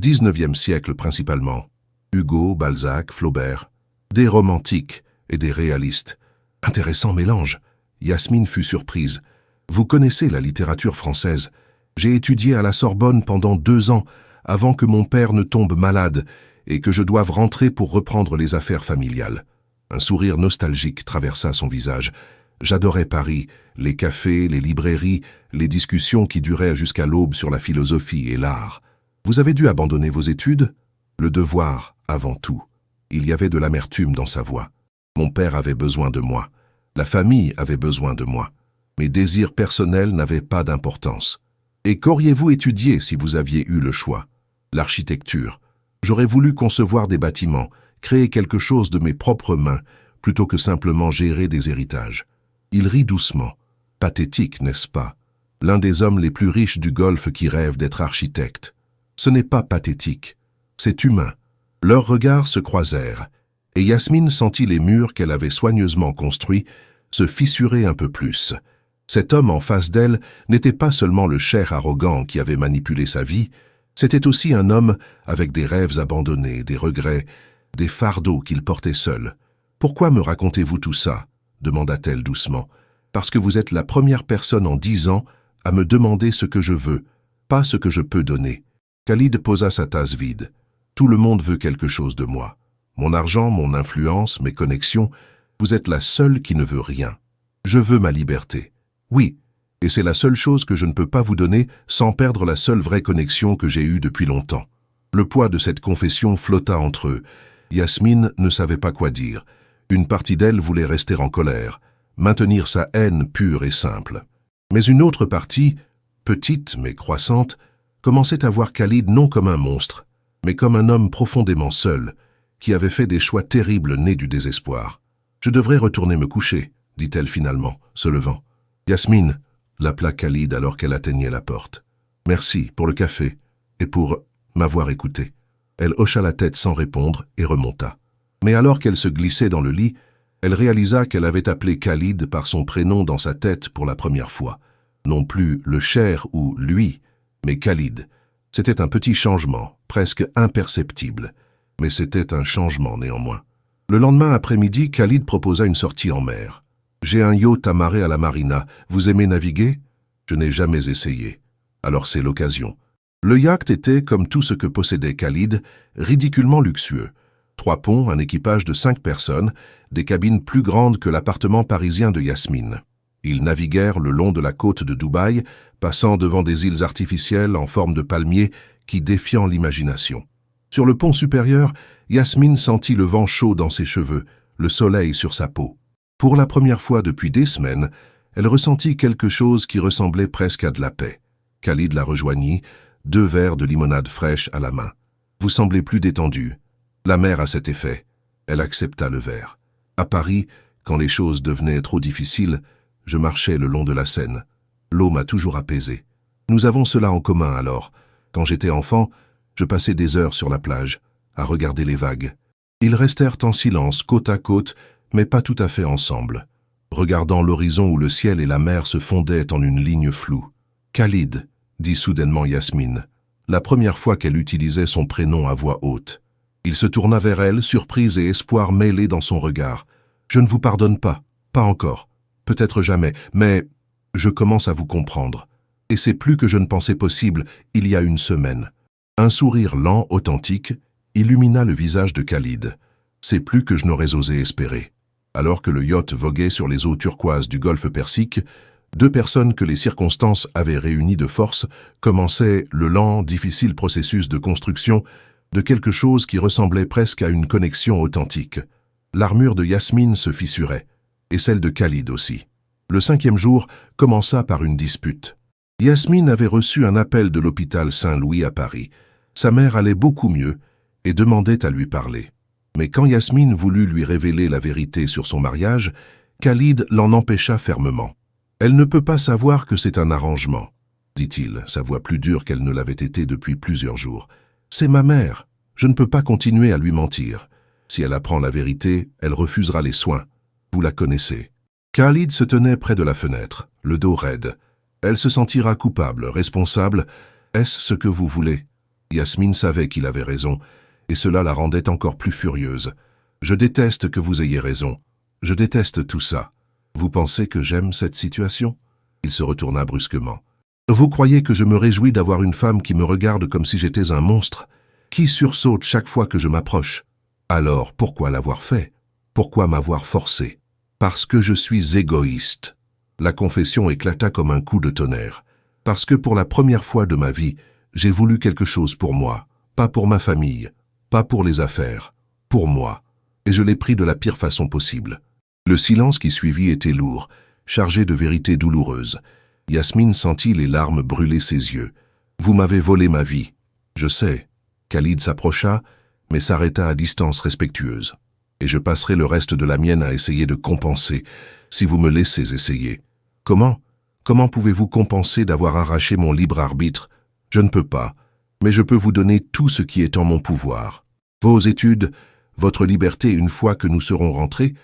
19e siècle principalement. Hugo, Balzac, Flaubert. Des romantiques et des réalistes. Intéressant mélange. » Yasmine fut surprise. « Vous connaissez la littérature française. J'ai étudié à la Sorbonne pendant 2 ans, avant que mon père ne tombe malade et que je doive rentrer pour reprendre les affaires familiales. » Un sourire nostalgique traversa son visage. « J'adorais Paris, les cafés, les librairies, les discussions qui duraient jusqu'à l'aube sur la philosophie et l'art. Vous avez dû abandonner vos études ? Le devoir, avant tout. » Il y avait de l'amertume dans sa voix. Mon père avait besoin de moi. La famille avait besoin de moi. Mes désirs personnels n'avaient pas d'importance. Et qu'auriez-vous étudié si vous aviez eu le choix ? L'architecture. J'aurais voulu concevoir des bâtiments, créer quelque chose de mes propres mains, plutôt que simplement gérer des héritages. Il rit doucement. Pathétique, n'est-ce pas? L'un des hommes les plus riches du Golfe qui rêve d'être architecte. Ce n'est pas pathétique, c'est humain. Leurs regards se croisèrent, et Yasmine sentit les murs qu'elle avait soigneusement construits se fissurer un peu plus. Cet homme en face d'elle n'était pas seulement le cher arrogant qui avait manipulé sa vie, c'était aussi un homme avec des rêves abandonnés, des regrets, des fardeaux qu'il portait seul. « Pourquoi me racontez-vous tout ça ?» demanda-t-elle doucement. « Parce que vous êtes la première personne en 10 ans à me demander ce que je veux, pas ce que je peux donner. » Khalid posa sa tasse vide. « Tout le monde veut quelque chose de moi. Mon argent, mon influence, mes connexions, vous êtes la seule qui ne veut rien. Je veux ma liberté. Oui, et c'est la seule chose que je ne peux pas vous donner sans perdre la seule vraie connexion que j'ai eue depuis longtemps. » Le poids de cette confession flotta entre eux. Yasmine ne savait pas quoi dire. Une partie d'elle voulait rester en colère, maintenir sa haine pure et simple. Mais une autre partie, petite mais croissante, commençait à voir Khalid non comme un monstre, mais comme un homme profondément seul, qui avait fait des choix terribles nés du désespoir. « Je devrais retourner me coucher, » dit-elle finalement, se levant. « Yasmine » l'appela Khalid alors qu'elle atteignait la porte. « Merci pour le café et pour m'avoir écouté. » Elle hocha la tête sans répondre et remonta. Mais alors qu'elle se glissait dans le lit, elle réalisa qu'elle avait appelé Khalid par son prénom dans sa tête pour la première fois. Non plus le cher ou lui, mais Khalid. C'était un petit changement, presque imperceptible, mais c'était un changement néanmoins. Le lendemain après-midi, Khalid proposa une sortie en mer. « J'ai un yacht amarré à la marina. Vous aimez naviguer ?»« Je n'ai jamais essayé. » Alors c'est l'occasion. Le yacht était, comme tout ce que possédait Khalid, ridiculement luxueux. 3 ponts, un équipage de 5 personnes, des cabines plus grandes que l'appartement parisien de Yasmine. Ils naviguèrent le long de la côte de Dubaï, passant devant des îles artificielles en forme de palmiers qui défiant l'imagination. Sur le pont supérieur, Yasmine sentit le vent chaud dans ses cheveux, le soleil sur sa peau. Pour la première fois depuis des semaines, elle ressentit quelque chose qui ressemblait presque à de la paix. Khalid la rejoignit, 2 verres de limonade fraîche à la main. « Vous semblez plus détendu. » La mère a cet effet. Elle accepta le verre. À Paris, quand les choses devenaient trop difficiles, je marchais le long de la Seine. L'eau m'a toujours apaisé. Nous avons cela en commun alors. Quand j'étais enfant, je passais des heures sur la plage, à regarder les vagues. Ils restèrent en silence, côte à côte, mais pas tout à fait ensemble, regardant l'horizon où le ciel et la mer se fondaient en une ligne floue. « Khalid », dit soudainement Yasmine, la première fois qu'elle utilisait son prénom à voix haute. Il se tourna vers elle, surprise et espoir mêlés dans son regard. « Je ne vous pardonne pas, pas encore, peut-être jamais, mais je commence à vous comprendre. Et c'est plus que je ne pensais possible il y a une semaine. » Un sourire lent, authentique, illumina le visage de Khalid. C'est plus que je n'aurais osé espérer. Alors que le yacht voguait sur les eaux turquoises du golfe Persique, 2 personnes que les circonstances avaient réunies de force commençaient le lent, difficile processus de construction de quelque chose qui ressemblait presque à une connexion authentique. L'armure de Yasmine se fissurait, et celle de Khalid aussi. Le 5e jour commença par une dispute. Yasmine avait reçu un appel de l'hôpital Saint-Louis à Paris. Sa mère allait beaucoup mieux et demandait à lui parler. Mais quand Yasmine voulut lui révéler la vérité sur son mariage, Khalid l'en empêcha fermement. « Elle ne peut pas savoir que c'est un arrangement, » dit-il, sa voix plus dure qu'elle ne l'avait été depuis plusieurs jours. « C'est ma mère. Je ne peux pas continuer à lui mentir. Si elle apprend la vérité, elle refusera les soins. Vous la connaissez. » Khalid se tenait près de la fenêtre, le dos raide. Elle se sentira coupable, responsable. Est-ce ce que vous voulez? Yasmine savait qu'il avait raison, et cela la rendait encore plus furieuse. Je déteste que vous ayez raison. Je déteste tout ça. Vous pensez que j'aime cette situation? Il se retourna brusquement. Vous croyez que je me réjouis d'avoir une femme qui me regarde comme si j'étais un monstre, qui sursaute chaque fois que je m'approche? Alors, pourquoi l'avoir fait? Pourquoi m'avoir forcé? Parce que je suis égoïste. La confession éclata comme un coup de tonnerre. Parce que pour la première fois de ma vie, j'ai voulu quelque chose pour moi, pas pour ma famille, pas pour les affaires, pour moi. Et je l'ai pris de la pire façon possible. Le silence qui suivit était lourd, chargé de vérités douloureuses. Yasmine sentit les larmes brûler ses yeux. « Vous m'avez volé ma vie. » « Je sais. » Khalid s'approcha, mais s'arrêta à distance respectueuse. « Et je passerai le reste de la mienne à essayer de compenser, si vous me laissez essayer. » « Comment? Comment pouvez-vous compenser d'avoir arraché mon libre arbitre? Je ne peux pas, mais je peux vous donner tout ce qui est en mon pouvoir. Vos études, votre liberté une fois que nous serons rentrés,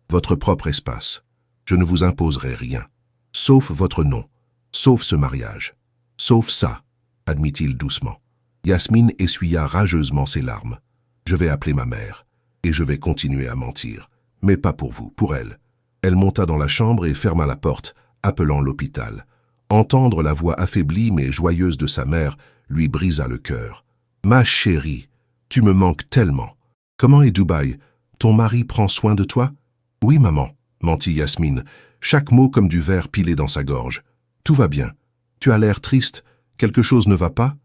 votre propre espace. Je ne vous imposerai rien, sauf votre nom, sauf ce mariage, sauf ça, admit-il doucement. Yasmine essuya rageusement ses larmes. Je vais appeler ma mère, et je vais continuer à mentir, mais pas pour vous, pour elle. Elle monta dans la chambre et ferma la porte, appelant l'hôpital. Entendre la voix affaiblie mais joyeuse de sa mère lui brisa le cœur. « Ma chérie, tu me manques tellement. Comment est Dubaï? Ton mari prend soin de toi? »« Oui, maman, » mentit Yasmine, chaque mot comme du verre pilé dans sa gorge. « Tout va bien. Tu as l'air triste. Quelque chose ne va pas? »«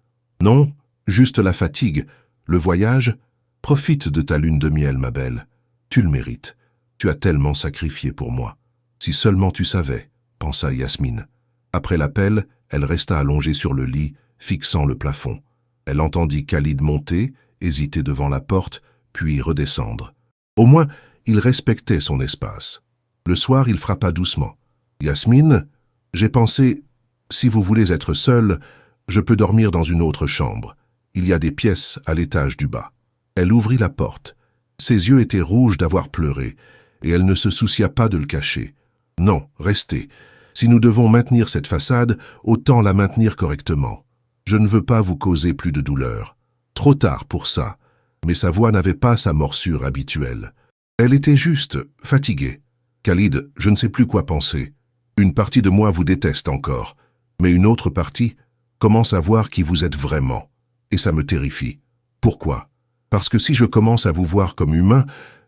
Non, juste la fatigue. Le voyage? Profite de ta lune de miel, ma belle. Tu le mérites. Tu as tellement sacrifié pour moi. Si seulement tu savais, » pensa Yasmine. Après l'appel, elle resta allongée sur le lit, fixant le plafond. Elle entendit Khalid monter, hésiter devant la porte, puis redescendre. Au moins, il respectait son espace. Le soir, il frappa doucement. « Yasmine, j'ai pensé, si vous voulez être seule, je peux dormir dans une autre chambre. Il y a des pièces à l'étage du bas. » Elle ouvrit la porte. Ses yeux étaient rouges d'avoir pleuré, et elle ne se soucia pas de le cacher. « Non, restez. Si nous devons maintenir cette façade, autant la maintenir correctement. Je ne veux pas vous causer plus de douleur. Trop tard pour ça. » Mais sa voix n'avait pas sa morsure habituelle. Elle était juste, fatiguée. « Khalid, je ne sais plus quoi penser. Une partie de moi vous déteste encore, mais une autre partie commence à voir qui vous êtes vraiment. Et ça me terrifie. Pourquoi? Parce que si je commence à vous voir comme humain,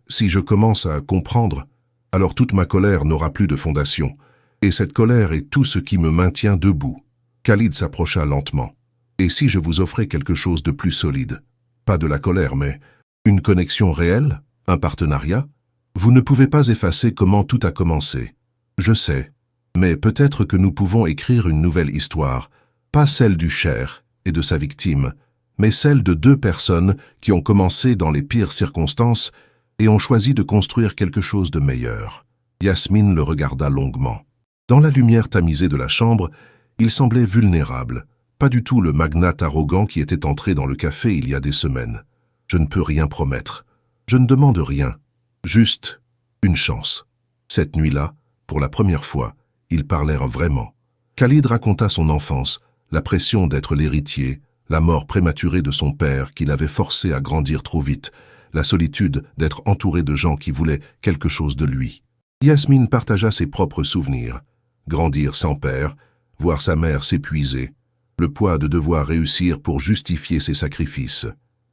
si je commence à comprendre, alors toute ma colère n'aura plus de fondation. Et cette colère est tout ce qui me maintient debout. » Khalid s'approcha lentement. Et si je vous offrais quelque chose de plus solide? Pas de la colère, mais une connexion réelle? Un partenariat? Vous ne pouvez pas effacer comment tout a commencé. Je sais. Mais peut-être que nous pouvons écrire une nouvelle histoire, pas celle du cher et de sa victime, mais celle de deux personnes qui ont commencé dans les pires circonstances et ont choisi de construire quelque chose de meilleur. Yasmine le regarda longuement. Dans la lumière tamisée de la chambre, il semblait vulnérable, pas du tout le magnate arrogant qui était entré dans le café il y a des semaines. Je ne peux rien promettre. Je ne demande rien. Juste une chance. Cette nuit-là, pour la première fois, ils parlèrent vraiment. Khalid raconta son enfance, la pression d'être l'héritier, la mort prématurée de son père qui l'avait forcé à grandir trop vite, la solitude d'être entouré de gens qui voulaient quelque chose de lui. Yasmine partagea ses propres souvenirs. Grandir sans père, voir sa mère s'épuiser, le poids de devoir réussir pour justifier ses sacrifices.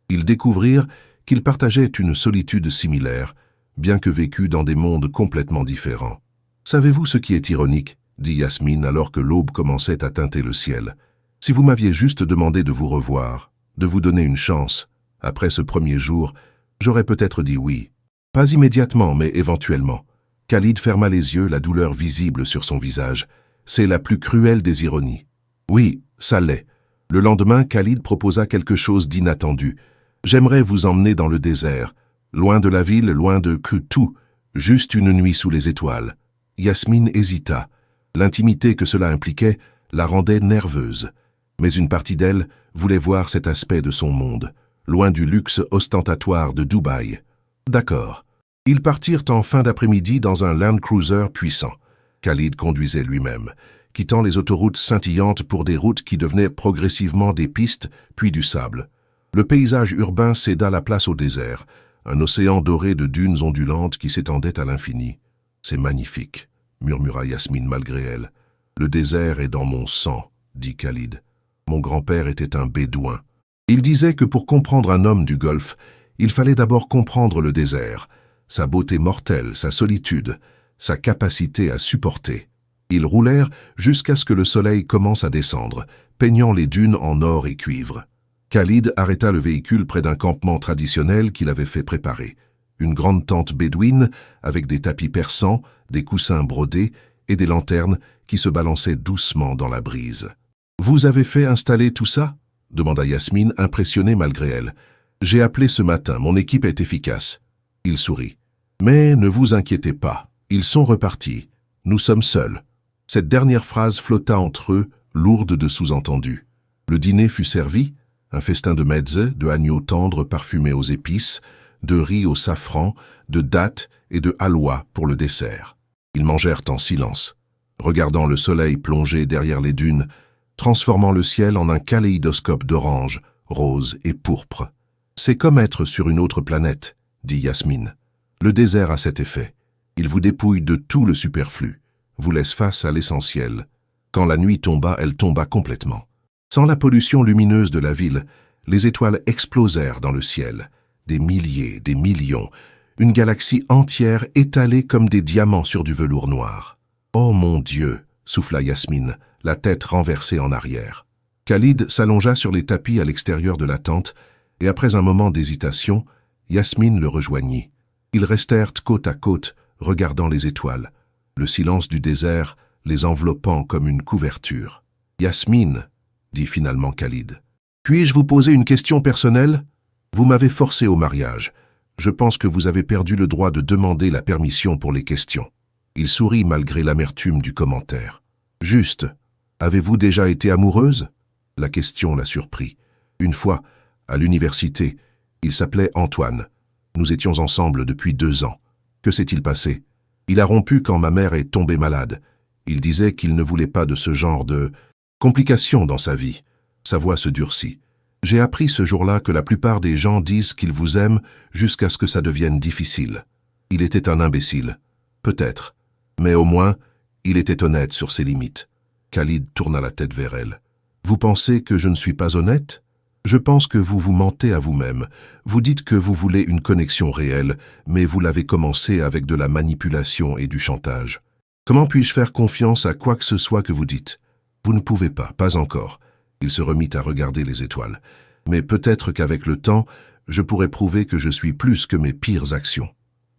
Ils découvrirent qu'ils partageaient une solitude similaire, bien que vécue dans des mondes complètement différents. « Savez-vous ce qui est ironique ?» dit Yasmine alors que l'aube commençait à teinter le ciel. « Si vous m'aviez juste demandé de vous revoir, de vous donner une chance, après ce premier jour, j'aurais peut-être dit oui. Pas immédiatement, mais éventuellement. » Khalid ferma les yeux, la douleur visible sur son visage. C'est la plus cruelle des ironies. Oui, ça l'est. Le lendemain, Khalid proposa quelque chose d'inattendu. « J'aimerais vous emmener dans le désert, loin de la ville, loin de tout, juste une nuit sous les étoiles. » Yasmine hésita. L'intimité que cela impliquait la rendait nerveuse. Mais une partie d'elle voulait voir cet aspect de son monde, loin du luxe ostentatoire de Dubaï. D'accord. Ils partirent en fin d'après-midi dans un Land Cruiser puissant. Khalid conduisait lui-même, quittant les autoroutes scintillantes pour des routes qui devenaient progressivement des pistes, puis du sable. Le paysage urbain céda la place au désert, un océan doré de dunes ondulantes qui s'étendait à l'infini. « C'est magnifique », murmura Yasmine malgré elle. « Le désert est dans mon sang », dit Khalid. « Mon grand-père était un bédouin. Il disait que pour comprendre un homme du Golfe, il fallait d'abord comprendre le désert, sa beauté mortelle, sa solitude, sa capacité à supporter. » Ils roulèrent jusqu'à ce que le soleil commence à descendre, peignant les dunes en or et cuivre. Khalid arrêta le véhicule près d'un campement traditionnel qu'il avait fait préparer. Une grande tente bédouine avec des tapis persans, des coussins brodés et des lanternes qui se balançaient doucement dans la brise. « Vous avez fait installer tout ça ?» demanda Yasmine, impressionnée malgré elle. « J'ai appelé ce matin, mon équipe est efficace. » Il sourit. « Mais ne vous inquiétez pas, ils sont repartis. Nous sommes seuls. » Cette dernière phrase flotta entre eux, lourde de sous-entendus. Le dîner fut servi, un festin de mezze, de agneau tendre parfumé aux épices, de riz au safran, de dattes et de halwa pour le dessert. Ils mangèrent en silence, regardant le soleil plonger derrière les dunes, transformant le ciel en un kaléidoscope d'orange, rose et pourpre. « C'est comme être sur une autre planète », dit Yasmine. « Le désert a cet effet. Il vous dépouille de tout le superflu, vous laisse face à l'essentiel. Quand la nuit tomba, elle tomba complètement. Sans la pollution lumineuse de la ville, les étoiles explosèrent dans le ciel. Des milliers, des millions, une galaxie entière étalée comme des diamants sur du velours noir. « Oh mon Dieu !» souffla Yasmine, la tête renversée en arrière. Khalid s'allongea sur les tapis à l'extérieur de la tente, et après un moment d'hésitation, Yasmine le rejoignit. Ils restèrent côte à côte, regardant les étoiles, le silence du désert les enveloppant comme une couverture. « Yasmine !» dit finalement Khalid. « Puis-je vous poser une question personnelle ? Vous m'avez forcé au mariage. Je pense que vous avez perdu le droit de demander la permission pour les questions. » Il sourit malgré l'amertume du commentaire. « Juste, avez-vous déjà été amoureuse ?» La question la surprit. Une fois, à l'université, il s'appelait Antoine. Nous étions ensemble depuis 2 ans. Que s'est-il passé ? Il a rompu quand ma mère est tombée malade. Il disait qu'il ne voulait pas de ce genre de complications dans sa vie. Sa voix se durcit. J'ai appris ce jour-là que la plupart des gens disent qu'ils vous aiment jusqu'à ce que ça devienne difficile. Il était un imbécile. Peut-être. Mais au moins, il était honnête sur ses limites. Khalid tourna la tête vers elle. Vous pensez que je ne suis pas honnête ? Je pense que vous vous mentez à vous-même. Vous dites que vous voulez une connexion réelle, mais vous l'avez commencé avec de la manipulation et du chantage. Comment puis-je faire confiance à quoi que ce soit que vous dites ? Vous ne pouvez pas encore. Il se remit à regarder les étoiles. Mais peut-être qu'avec le temps, je pourrais prouver que je suis plus que mes pires actions.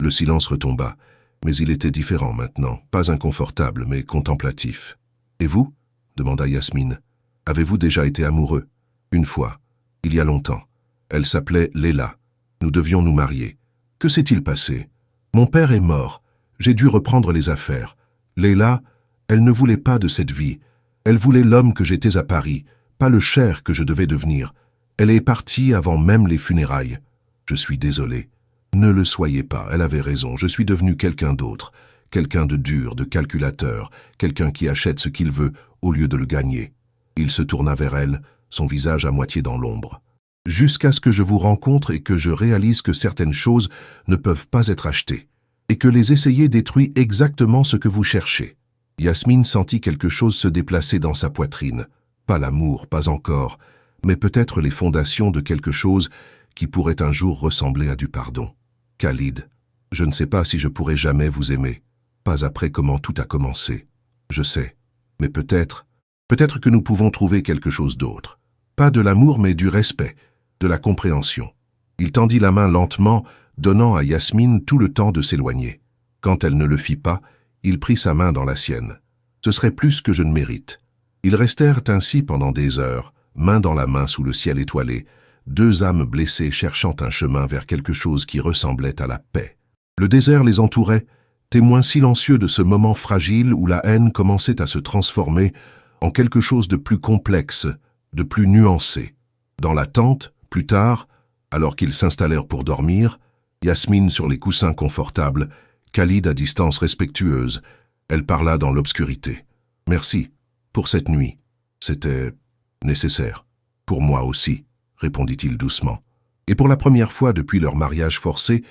Le silence retomba, mais il était différent maintenant, pas inconfortable, mais contemplatif. Et vous? Demanda Yasmine. Avez-vous déjà été amoureux? Une fois, il y a longtemps. Elle s'appelait Leila. Nous devions nous marier. Que s'est-il passé? Mon père est mort. J'ai dû reprendre les affaires. Leila, elle ne voulait pas de cette vie. Elle voulait l'homme que j'étais à Paris, pas le cher que je devais devenir. Elle est partie avant même les funérailles. Je suis désolé. Ne le soyez pas, elle avait raison. Je suis devenu quelqu'un d'autre. Quelqu'un de dur, de calculateur, quelqu'un qui achète ce qu'il veut au lieu de le gagner. Il se tourna vers elle, son visage à moitié dans l'ombre. Jusqu'à ce que je vous rencontre et que je réalise que certaines choses ne peuvent pas être achetées, et que les essayer détruit exactement ce que vous cherchez. Yasmine sentit quelque chose se déplacer dans sa poitrine. Pas l'amour, pas encore, mais peut-être les fondations de quelque chose qui pourrait un jour ressembler à du pardon. Khalid, je ne sais pas si je pourrai jamais vous aimer, pas après comment tout a commencé. Je sais, mais peut-être que nous pouvons trouver quelque chose d'autre. Pas de l'amour, mais du respect, de la compréhension. Il tendit la main lentement, donnant à Yasmine tout le temps de s'éloigner. Quand elle ne le fit pas, il prit sa main dans la sienne. Ce serait plus que je ne mérite. Ils restèrent ainsi pendant des heures, main dans la main sous le ciel étoilé, deux âmes blessées cherchant un chemin vers quelque chose qui ressemblait à la paix. Le désert les entourait, témoin silencieux de ce moment fragile où la haine commençait à se transformer en quelque chose de plus complexe, de plus nuancé. Dans la tente, plus tard, alors qu'ils s'installèrent pour dormir, Yasmine sur les coussins confortables, Khalid à distance respectueuse, elle parla dans l'obscurité. « Merci pour cette nuit. C'était nécessaire. Pour moi aussi, » répondit-il doucement. Et pour la première fois depuis leur mariage forcé,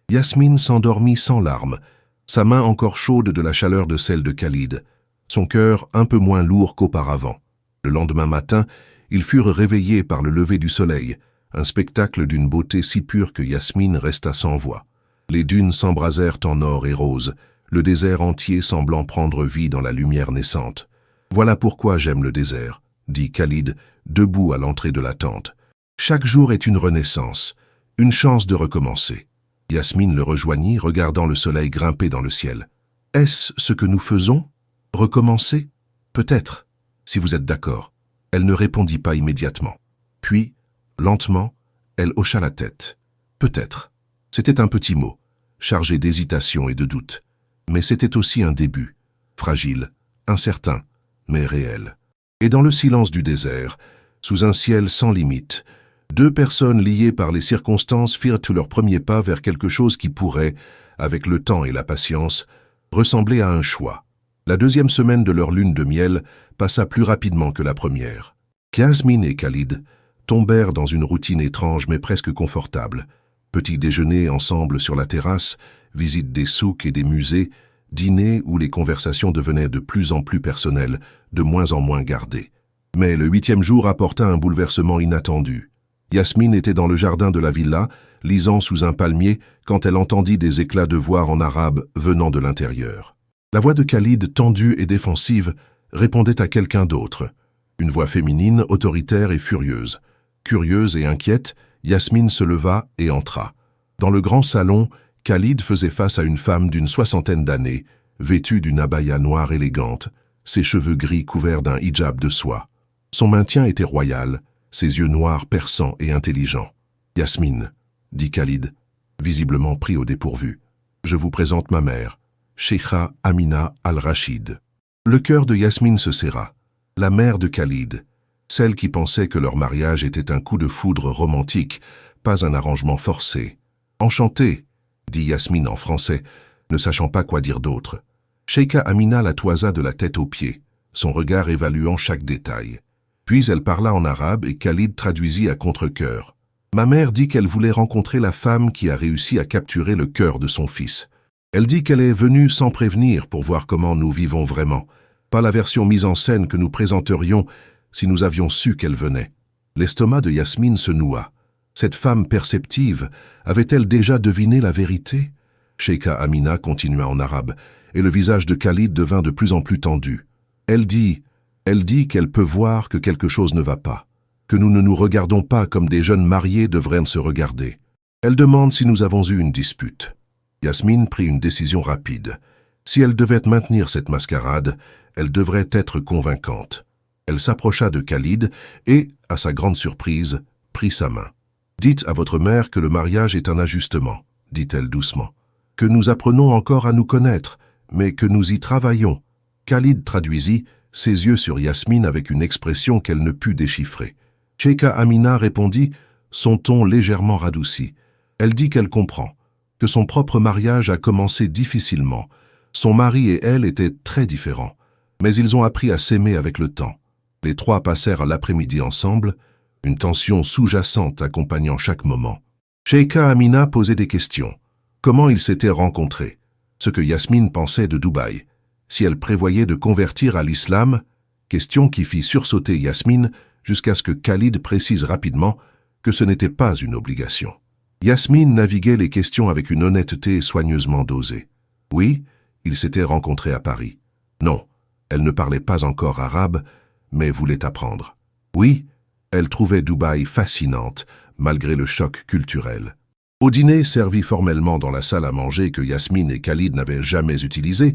Yasmine s'endormit sans larmes, sa main encore chaude de la chaleur de celle de Khalid, son cœur un peu moins lourd qu'auparavant. Le lendemain matin, ils furent réveillés par le lever du soleil, un spectacle d'une beauté si pure que Yasmine resta sans voix. Les dunes s'embrasèrent en or et rose, le désert entier semblant prendre vie dans la lumière naissante. « Voilà pourquoi j'aime le désert », dit Khalid, debout à l'entrée de la tente. « Chaque jour est une renaissance, une chance de recommencer. » Yasmine le rejoignit, regardant le soleil grimper dans le ciel. « Est-ce ce que nous faisons? Recommencer? Peut-être, si vous êtes d'accord. » Elle ne répondit pas immédiatement. Puis, lentement, elle hocha la tête. Peut-être. C'était un petit mot, chargé d'hésitation et de doute. Mais c'était aussi un début, fragile, incertain, mais réel. Et dans le silence du désert, sous un ciel sans limite, deux personnes liées par les circonstances firent leurs premiers pas vers quelque chose qui pourrait, avec le temps et la patience, ressembler à un choix. La deuxième semaine de leur lune de miel passa plus rapidement que la première. Yasmine et Khalid tombèrent dans une routine étrange mais presque confortable. Petit déjeuner ensemble sur la terrasse, visite des souks et des musées, dîner où les conversations devenaient de plus en plus personnelles, de moins en moins gardées. Mais le 8e jour apporta un bouleversement inattendu. Yasmine était dans le jardin de la villa, lisant sous un palmier, quand elle entendit des éclats de voix en arabe venant de l'intérieur. La voix de Khalid, tendue et défensive, répondait à quelqu'un d'autre. Une voix féminine, autoritaire et furieuse. Curieuse et inquiète, Yasmine se leva et entra. Dans le grand salon, Khalid faisait face à une femme d'une 60aine d'années, vêtue d'une abaya noire élégante, ses cheveux gris couverts d'un hijab de soie. Son maintien était royal, ses yeux noirs perçants et intelligents. « Yasmine, » dit Khalid, visiblement pris au dépourvu. « Je vous présente ma mère, Sheikha Amina Al-Rachid. » Le cœur de Yasmine se serra. La mère de Khalid, celle qui pensait que leur mariage était un coup de foudre romantique, pas un arrangement forcé. « Enchantée, » dit Yasmine en français, ne sachant pas quoi dire d'autre. Sheikha Amina la toisa de la tête aux pieds, son regard évaluant chaque détail. Puis elle parla en arabe et Khalid traduisit à contre-cœur. « Ma mère dit qu'elle voulait rencontrer la femme qui a réussi à capturer le cœur de son fils. Elle dit qu'elle est venue sans prévenir pour voir comment nous vivons vraiment, pas la version mise en scène que nous présenterions si nous avions su qu'elle venait. » L'estomac de Yasmine se noua. Cette femme perceptive avait-elle déjà deviné la vérité? Sheikha Amina continua en arabe, et le visage de Khalid devint de plus en plus tendu. Elle dit Elle dit qu'elle peut voir que quelque chose ne va pas, que nous ne nous regardons pas comme des jeunes mariés devraient se regarder. Elle demande si nous avons eu une dispute. Yasmine prit une décision rapide. Si elle devait maintenir cette mascarade, elle devrait être convaincante. Elle s'approcha de Khalid et, à sa grande surprise, prit sa main. « Dites à votre mère que le mariage est un ajustement, dit-elle doucement, que nous apprenons encore à nous connaître, mais que nous y travaillons. » Khalid traduisit, ses yeux sur Yasmine avec une expression qu'elle ne put déchiffrer. Cheikha Amina répondit, son ton légèrement radouci. Elle dit qu'elle comprend, que son propre mariage a commencé difficilement. Son mari et elle étaient très différents, mais ils ont appris à s'aimer avec le temps. Les trois passèrent l'après-midi ensemble, une tension sous-jacente accompagnant chaque moment. Cheikha Amina posait des questions. Comment ils s'étaient rencontrés? Ce que Yasmine pensait de Dubaï. Si elle prévoyait de convertir à l'islam? Question qui fit sursauter Yasmine jusqu'à ce que Khalid précise rapidement que ce n'était pas une obligation. Yasmine naviguait les questions avec une honnêteté soigneusement dosée. Oui, ils s'étaient rencontrés à Paris. Non, elle ne parlait pas encore arabe, mais voulait apprendre. Oui, elle trouvait Dubaï fascinante, malgré le choc culturel. Au dîner, servi formellement dans la salle à manger que Yasmine et Khalid n'avaient jamais utilisée,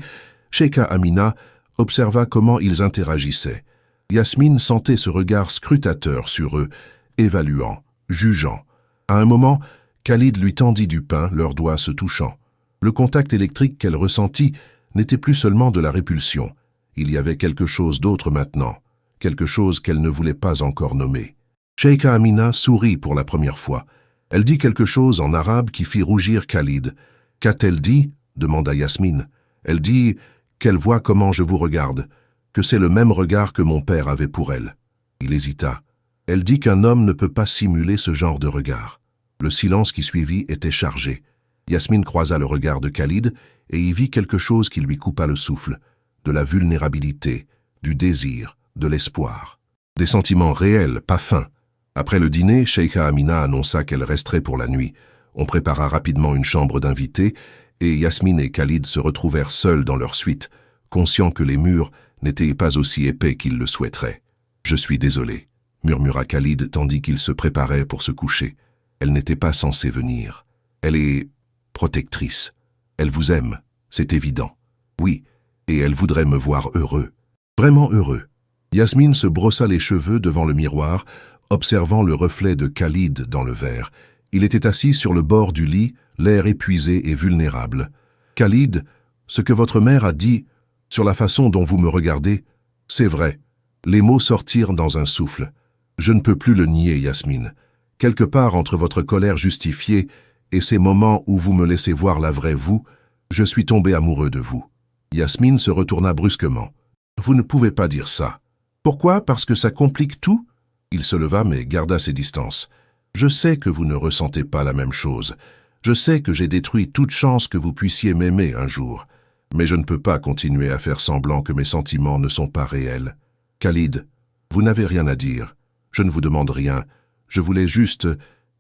Cheikha Amina observa comment ils interagissaient. Yasmine sentait ce regard scrutateur sur eux, évaluant, jugeant. À un moment, Khalid lui tendit du pain, leurs doigts se touchant. Le contact électrique qu'elle ressentit n'était plus seulement de la répulsion. Il y avait quelque chose d'autre maintenant, quelque chose qu'elle ne voulait pas encore nommer. Cheikha Amina sourit pour la première fois. Elle dit quelque chose en arabe qui fit rougir Khalid. « Qu'a-t-elle dit » demanda Yasmine. « Elle dit qu'elle voit comment je vous regarde, que c'est le même regard que mon père avait pour elle. » Il hésita. Elle dit qu'un homme ne peut pas simuler ce genre de regard. Le silence qui suivit était chargé. Yasmine croisa le regard de Khalid et y vit quelque chose qui lui coupa le souffle, de la vulnérabilité, du désir, de l'espoir. Des sentiments réels, pas feints. Après le dîner, Cheikha Amina annonça qu'elle resterait pour la nuit. On prépara rapidement une chambre d'invités et Yasmine et Khalid se retrouvèrent seuls dans leur suite, conscients que les murs n'étaient pas aussi épais qu'ils le souhaiteraient. « Je suis désolé », murmura Khalid tandis qu'il se préparait pour se coucher. Elle n'était pas censée venir. Elle est protectrice. Elle vous aime, c'est évident. Oui, et elle voudrait me voir heureux. Vraiment heureux. Yasmine se brossa les cheveux devant le miroir, observant le reflet de Khalid dans le verre. Il était assis sur le bord du lit, l'air épuisé et vulnérable. « Khalid, ce que votre mère a dit sur la façon dont vous me regardez, c'est vrai. » Les mots sortirent dans un souffle. « Je ne peux plus le nier, Yasmine. Quelque part entre votre colère justifiée et ces moments où vous me laissez voir la vraie vous, je suis tombé amoureux de vous. » Yasmine se retourna brusquement. « Vous ne pouvez pas dire ça. »« Pourquoi? Parce que ça complique tout ?» Il se leva mais garda ses distances. « Je sais que vous ne ressentez pas la même chose. Je sais que j'ai détruit toute chance que vous puissiez m'aimer un jour. Mais je ne peux pas continuer à faire semblant que mes sentiments ne sont pas réels. Khalid, vous n'avez rien à dire. Je ne vous demande rien. Je voulais juste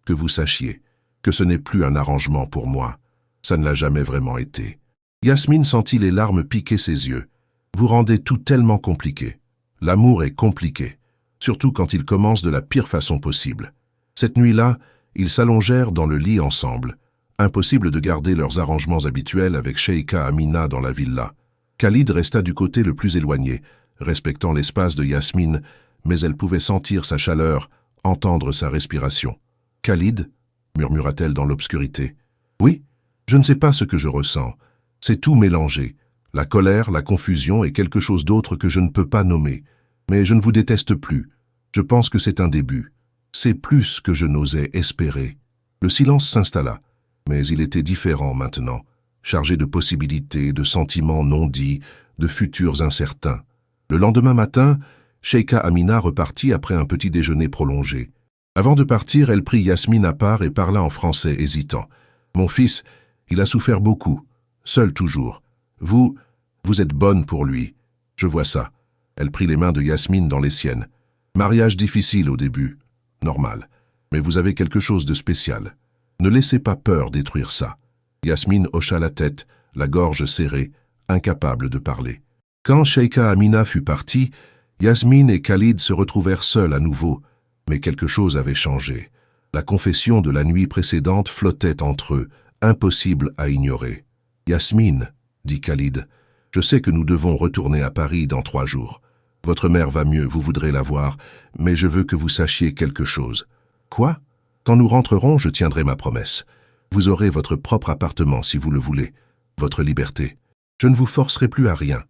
que vous sachiez que ce n'est plus un arrangement pour moi. Ça ne l'a jamais vraiment été. » Yasmine sentit les larmes piquer ses yeux. « Vous rendez tout tellement compliqué. L'amour est compliqué, surtout quand il commence de la pire façon possible. » Cette nuit-là, ils s'allongèrent dans le lit ensemble. Impossible de garder leurs arrangements habituels avec Cheikha Amina dans la villa. Khalid resta du côté le plus éloigné, respectant l'espace de Yasmine, mais elle pouvait sentir sa chaleur, entendre sa respiration. « Khalid » murmura-t-elle dans l'obscurité. « Oui, je ne sais pas ce que je ressens. C'est tout mélangé. La colère, la confusion et quelque chose d'autre que je ne peux pas nommer. Mais je ne vous déteste plus. Je pense que c'est un début. C'est plus que je n'osais espérer. » Le silence s'installa, mais il était différent maintenant, chargé de possibilités, de sentiments non dits, de futurs incertains. Le lendemain matin, Cheikha Amina repartit après un petit déjeuner prolongé. Avant de partir, elle prit Yasmine à part et parla en français, hésitant. « Mon fils, il a souffert beaucoup, seul toujours. Vous êtes bonne pour lui. Je vois ça. » Elle prit les mains de Yasmine dans les siennes. « Mariage difficile au début. Normal. Mais vous avez quelque chose de spécial. Ne laissez pas peur détruire ça. » Yasmine hocha la tête, la gorge serrée, incapable de parler. Quand Cheikha Amina fut partie, Yasmine et Khalid se retrouvèrent seuls à nouveau, mais quelque chose avait changé. La confession de la nuit précédente flottait entre eux, impossible à ignorer. « Yasmine, dit Khalid, je sais que nous devons retourner à Paris dans 3 jours. Votre mère va mieux, vous voudrez la voir, mais je veux que vous sachiez quelque chose. »« Quoi ? Quand nous rentrerons, je tiendrai ma promesse. Vous aurez votre propre appartement si vous le voulez, votre liberté. Je ne vous forcerai plus à rien.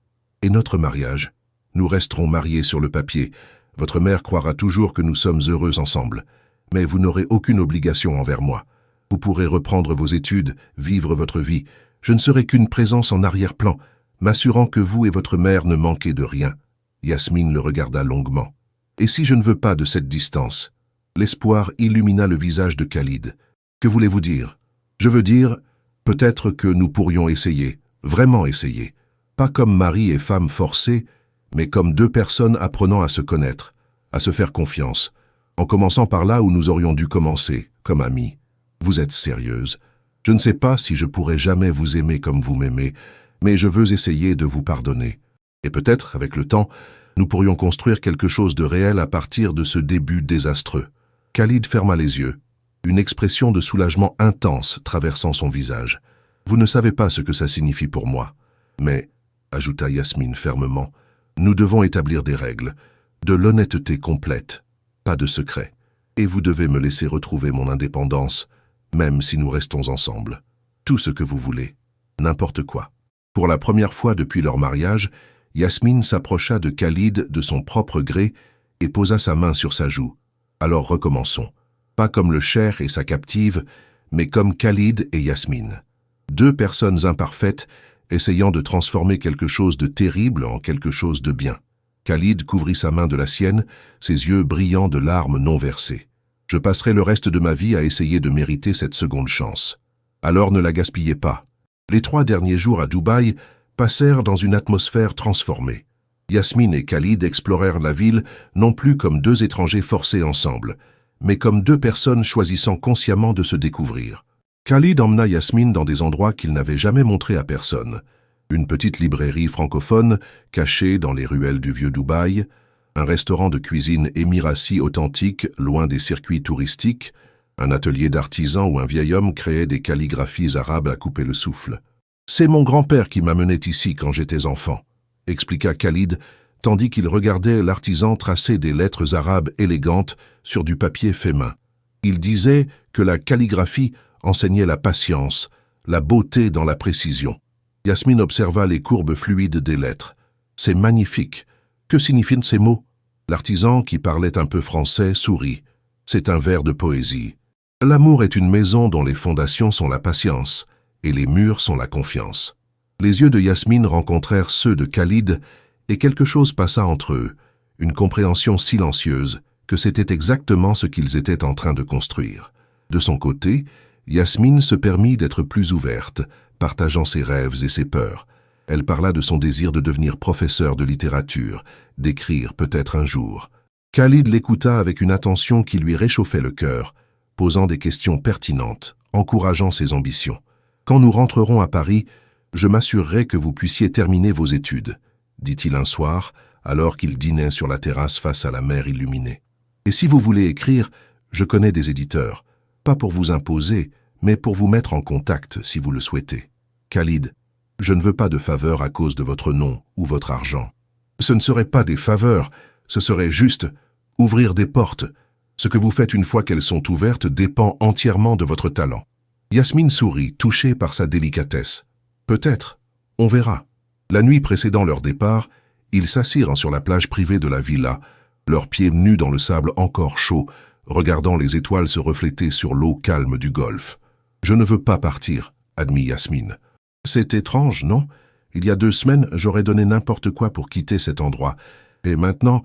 Et notre mariage ? Nous resterons mariés sur le papier. Votre mère croira toujours que nous sommes heureux ensemble. Mais vous n'aurez aucune obligation envers moi. Vous pourrez reprendre vos études, vivre votre vie. Je ne serai qu'une présence en arrière-plan, m'assurant que vous et votre mère ne manquez de rien. » Yasmine le regarda longuement. « Et si je ne veux pas de cette distance ?» L'espoir illumina le visage de Khalid. « Que voulez-vous dire ?»« Je veux dire, peut-être que nous pourrions essayer, vraiment essayer. Pas comme mari et femme forcés, mais comme 2 personnes apprenant à se connaître, à se faire confiance, en commençant par là où nous aurions dû commencer, comme amis. Vous êtes sérieuse. Je ne sais pas si je pourrai jamais vous aimer comme vous m'aimez, mais je veux essayer de vous pardonner. Et peut-être, avec le temps, nous pourrions construire quelque chose de réel à partir de ce début désastreux. » Khalid ferma les yeux, une expression de soulagement intense traversant son visage. « Vous ne savez pas ce que ça signifie pour moi. Mais, ajouta Yasmine fermement, nous devons établir des règles, de l'honnêteté complète, pas de secret. Et vous devez me laisser retrouver mon indépendance, même si nous restons ensemble. Tout ce que vous voulez, n'importe quoi. » Pour la première fois depuis leur mariage, Yasmine s'approcha de Khalid de son propre gré et posa sa main sur sa joue. « Alors recommençons. Pas comme le cher et sa captive, mais comme Khalid et Yasmine. 2 personnes imparfaites essayant de transformer quelque chose de terrible en quelque chose de bien. » Khalid couvrit sa main de la sienne, ses yeux brillants de larmes non versées. « Je passerai le reste de ma vie à essayer de mériter cette seconde chance. Alors ne la gaspillez pas. » Les 3 derniers jours à Dubaï passèrent dans une atmosphère transformée. Yasmine et Khalid explorèrent la ville non plus comme 2 étrangers forcés ensemble, mais comme 2 personnes choisissant consciemment de se découvrir. Khalid emmena Yasmine dans des endroits qu'il n'avait jamais montrés à personne. Une petite librairie francophone cachée dans les ruelles du vieux Dubaï, un restaurant de cuisine émirati authentique loin des circuits touristiques, un atelier d'artisan où un vieil homme créait des calligraphies arabes à couper le souffle. « C'est mon grand-père qui m'amenait ici quand j'étais enfant », expliqua Khalid, tandis qu'il regardait l'artisan tracer des lettres arabes élégantes sur du papier fait main. Il disait que la calligraphie enseignait la patience, la beauté dans la précision. Yasmine observa les courbes fluides des lettres. « C'est magnifique. Que signifient ces mots ?» L'artisan, qui parlait un peu français, sourit. « C'est un vers de poésie. L'amour est une maison dont les fondations sont la patience, et les murs sont la confiance. » Les yeux de Yasmine rencontrèrent ceux de Khalid, et quelque chose passa entre eux, une compréhension silencieuse que c'était exactement ce qu'ils étaient en train de construire. De son côté, Yasmine se permit d'être plus ouverte, partageant ses rêves et ses peurs. Elle parla de son désir de devenir professeur de littérature, d'écrire peut-être un jour. Khalid l'écouta avec une attention qui lui réchauffait le cœur, posant des questions pertinentes, encourageant ses ambitions. « Quand nous rentrerons à Paris, je m'assurerai que vous puissiez terminer vos études, » dit-il un soir, alors qu'il dînait sur la terrasse face à la mer illuminée. « Et si vous voulez écrire, je connais des éditeurs, pas pour vous imposer, mais pour vous mettre en contact si vous le souhaitez. Khalid, je ne veux pas de faveurs à cause de votre nom ou votre argent. Ce ne serait pas des faveurs, ce serait juste ouvrir des portes. Ce que vous faites une fois qu'elles sont ouvertes dépend entièrement de votre talent. » Yasmine sourit, touchée par sa délicatesse. « Peut-être, on verra. » La nuit précédant leur départ, ils s'assirent sur la plage privée de la villa, leurs pieds nus dans le sable encore chaud, regardant les étoiles se refléter sur l'eau calme du golfe. « Je ne veux pas partir, » admit Yasmine. « C'est étrange, non? Il y a 2 semaines, j'aurais donné n'importe quoi pour quitter cet endroit. Et maintenant,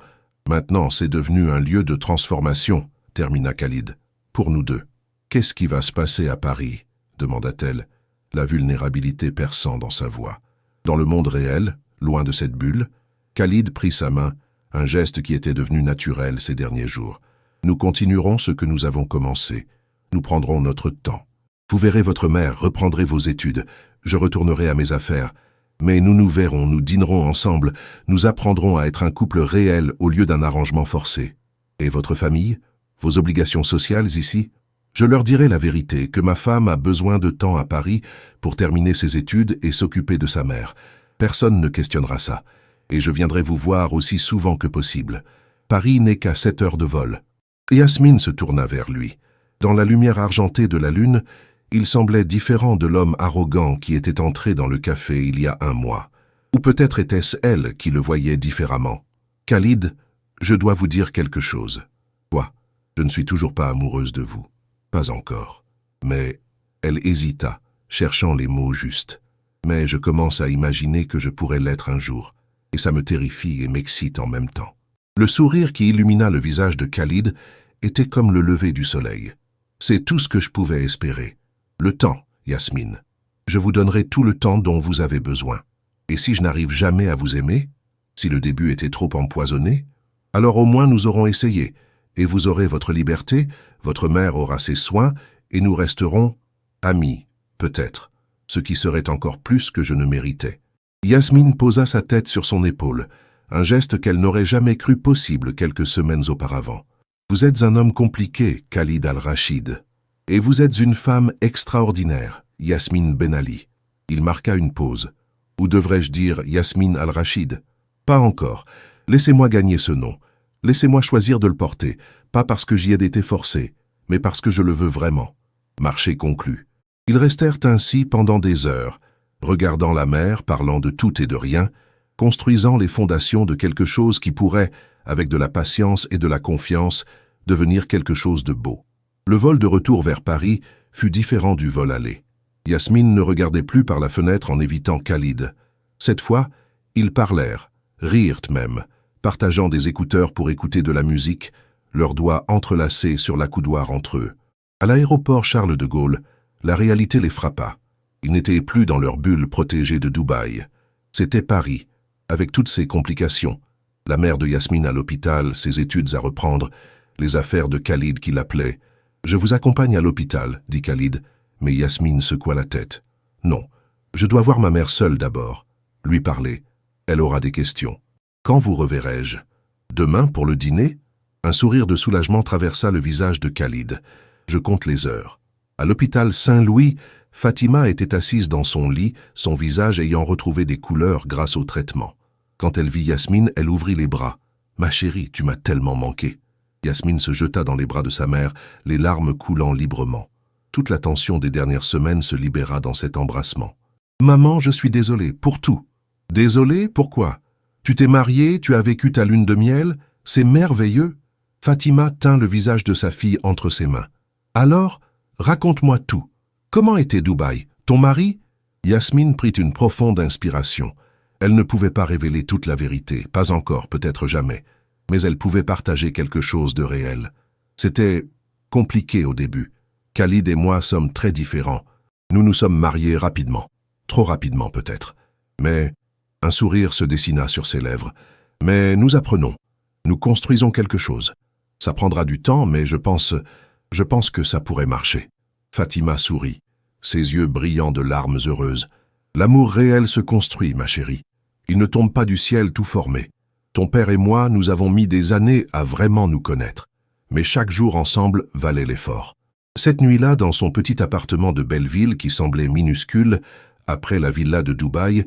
c'est devenu un lieu de transformation, » termina Khalid. « Pour nous 2. » « Qu'est-ce qui va se passer à Paris ?» demanda-t-elle, la vulnérabilité perçant dans sa voix. Dans le monde réel, loin de cette bulle, Khalid prit sa main, un geste qui était devenu naturel ces derniers jours. « Nous continuerons ce que nous avons commencé. Nous prendrons notre temps. Vous verrez votre mère, reprendrez vos études. Je retournerai à mes affaires. Mais nous nous verrons, nous dînerons ensemble, nous apprendrons à être un couple réel au lieu d'un arrangement forcé. Et votre famille? Vos obligations sociales ici? Je leur dirai la vérité, que ma femme a besoin de temps à Paris pour terminer ses études et s'occuper de sa mère. Personne ne questionnera ça. Et je viendrai vous voir aussi souvent que possible. Paris n'est qu'à 7 heures de vol. Yasmine se tourna vers lui. Dans la lumière argentée de la lune, il semblait différent de l'homme arrogant qui était entré dans le café il y a un mois. Ou peut-être était-ce elle qui le voyait différemment. « Khalid, je dois vous dire quelque chose. Quoi? Je ne suis toujours pas amoureuse de vous. Pas encore. » Mais elle hésita, cherchant les mots justes. « Mais je commence à imaginer que je pourrais l'être un jour, et ça me terrifie et m'excite en même temps. » Le sourire qui illumina le visage de Khalid était comme le lever du soleil. C'est tout ce que je pouvais espérer. Le temps, Yasmine. Je vous donnerai tout le temps dont vous avez besoin. Et si je n'arrive jamais à vous aimer, si le début était trop empoisonné, alors au moins nous aurons essayé, et vous aurez votre liberté, votre mère aura ses soins, et nous resterons amis, peut-être, ce qui serait encore plus que je ne méritais. Yasmine posa sa tête sur son épaule, un geste qu'elle n'aurait jamais cru possible quelques semaines auparavant. Vous êtes un homme compliqué, Khalid Al-Rachid. Et vous êtes une femme extraordinaire, Yasmine Ben Ali. Il marqua une pause. Ou devrais-je dire Yasmine Al-Rachid? Pas encore. Laissez-moi gagner ce nom. Laissez-moi choisir de le porter, pas parce que j'y ai été forcé, mais parce que je le veux vraiment. Marché conclu. Ils restèrent ainsi pendant des heures, regardant la mer, parlant de tout et de rien, construisant les fondations de quelque chose qui pourrait, avec de la patience et de la confiance, devenir quelque chose de beau. Le vol de retour vers Paris fut différent du vol aller. Yasmine ne regardait plus par la fenêtre en évitant Khalid. Cette fois, ils parlèrent, rirent même, partageant des écouteurs pour écouter de la musique, leurs doigts entrelacés sur l'accoudoir entre eux. À l'aéroport Charles de Gaulle, la réalité les frappa. Ils n'étaient plus dans leur bulle protégée de Dubaï. C'était Paris, avec toutes ses complications. La mère de Yasmine à l'hôpital, ses études à reprendre, les affaires de Khalid qui l'appelait. « Je vous accompagne à l'hôpital, » dit Khalid, mais Yasmine secoua la tête. « Non, je dois voir ma mère seule d'abord. Lui parler. Elle aura des questions. Quand vous reverrai-je? Demain pour le dîner ?» Un sourire de soulagement traversa le visage de Khalid. « Je compte les heures. » À l'hôpital Saint-Louis, Fatima était assise dans son lit, son visage ayant retrouvé des couleurs grâce au traitement. Quand elle vit Yasmine, elle ouvrit les bras. « Ma chérie, tu m'as tellement manqué. » Yasmine se jeta dans les bras de sa mère, les larmes coulant librement. Toute la tension des dernières semaines se libéra dans cet embrassement. « Maman, je suis désolée, pour tout. »« Désolée, pourquoi? Tu t'es mariée, tu as vécu ta lune de miel, c'est merveilleux. » Fatima tint le visage de sa fille entre ses mains. « Alors, raconte-moi tout. Comment était Dubaï? Ton mari ?» Yasmine prit une profonde inspiration. Elle ne pouvait pas révéler toute la vérité, pas encore, peut-être jamais. Mais elle pouvait partager quelque chose de réel. C'était compliqué au début. Khalid et moi sommes très différents. Nous nous sommes mariés rapidement. Trop rapidement peut-être. Mais un sourire se dessina sur ses lèvres. Mais nous apprenons. Nous construisons quelque chose. Ça prendra du temps, mais je pense que ça pourrait marcher. Fatima sourit, ses yeux brillants de larmes heureuses. L'amour réel se construit, ma chérie. Il ne tombe pas du ciel tout formé. Ton père et moi, nous avons mis des années à vraiment nous connaître. Mais chaque jour ensemble valait l'effort. Cette nuit-là, dans son petit appartement de Belleville qui semblait minuscule, après la villa de Dubaï,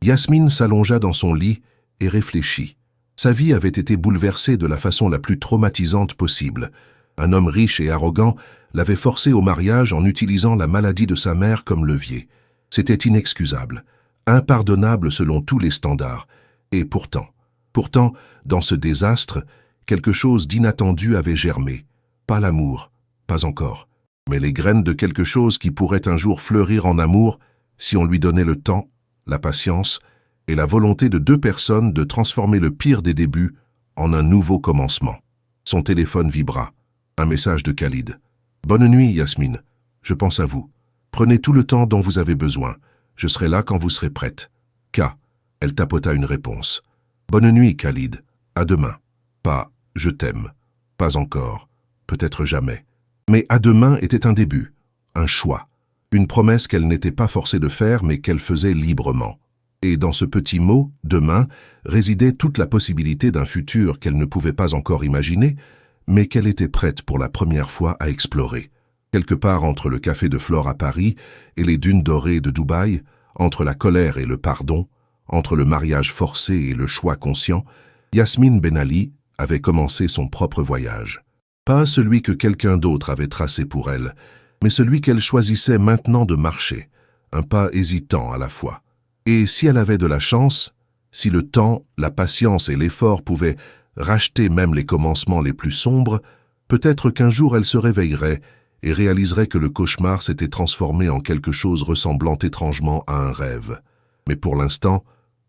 Yasmine s'allongea dans son lit et réfléchit. Sa vie avait été bouleversée de la façon la plus traumatisante possible. Un homme riche et arrogant l'avait forcée au mariage en utilisant la maladie de sa mère comme levier. C'était inexcusable, impardonnable selon tous les standards. Et pourtant, dans ce désastre, quelque chose d'inattendu avait germé. Pas l'amour, pas encore, mais les graines de quelque chose qui pourrait un jour fleurir en amour si on lui donnait le temps, la patience et la volonté de deux personnes de transformer le pire des débuts en un nouveau commencement. Son téléphone vibra. Un message de Khalid. « Bonne nuit, Yasmine. Je pense à vous. Prenez tout le temps dont vous avez besoin. Je serai là quand vous serez prête. K. » Elle tapota une réponse. « Bonne nuit, Khalid. À demain. » Pas « je t'aime ». Pas encore. Peut-être jamais. Mais à demain était un début. Un choix. Une promesse qu'elle n'était pas forcée de faire mais qu'elle faisait librement. Et dans ce petit mot, demain, résidait toute la possibilité d'un futur qu'elle ne pouvait pas encore imaginer, mais qu'elle était prête pour la première fois à explorer. Quelque part entre le café de Flore à Paris et les dunes dorées de Dubaï, entre la colère et le pardon, entre le mariage forcé et le choix conscient, Yasmine Ben Ali avait commencé son propre voyage. Pas celui que quelqu'un d'autre avait tracé pour elle, mais celui qu'elle choisissait maintenant de marcher, un pas hésitant à la fois. Et si elle avait de la chance, si le temps, la patience et l'effort pouvaient racheter même les commencements les plus sombres, peut-être qu'un jour elle se réveillerait et réaliserait que le cauchemar s'était transformé en quelque chose ressemblant étrangement à un rêve. Mais pour l'instant,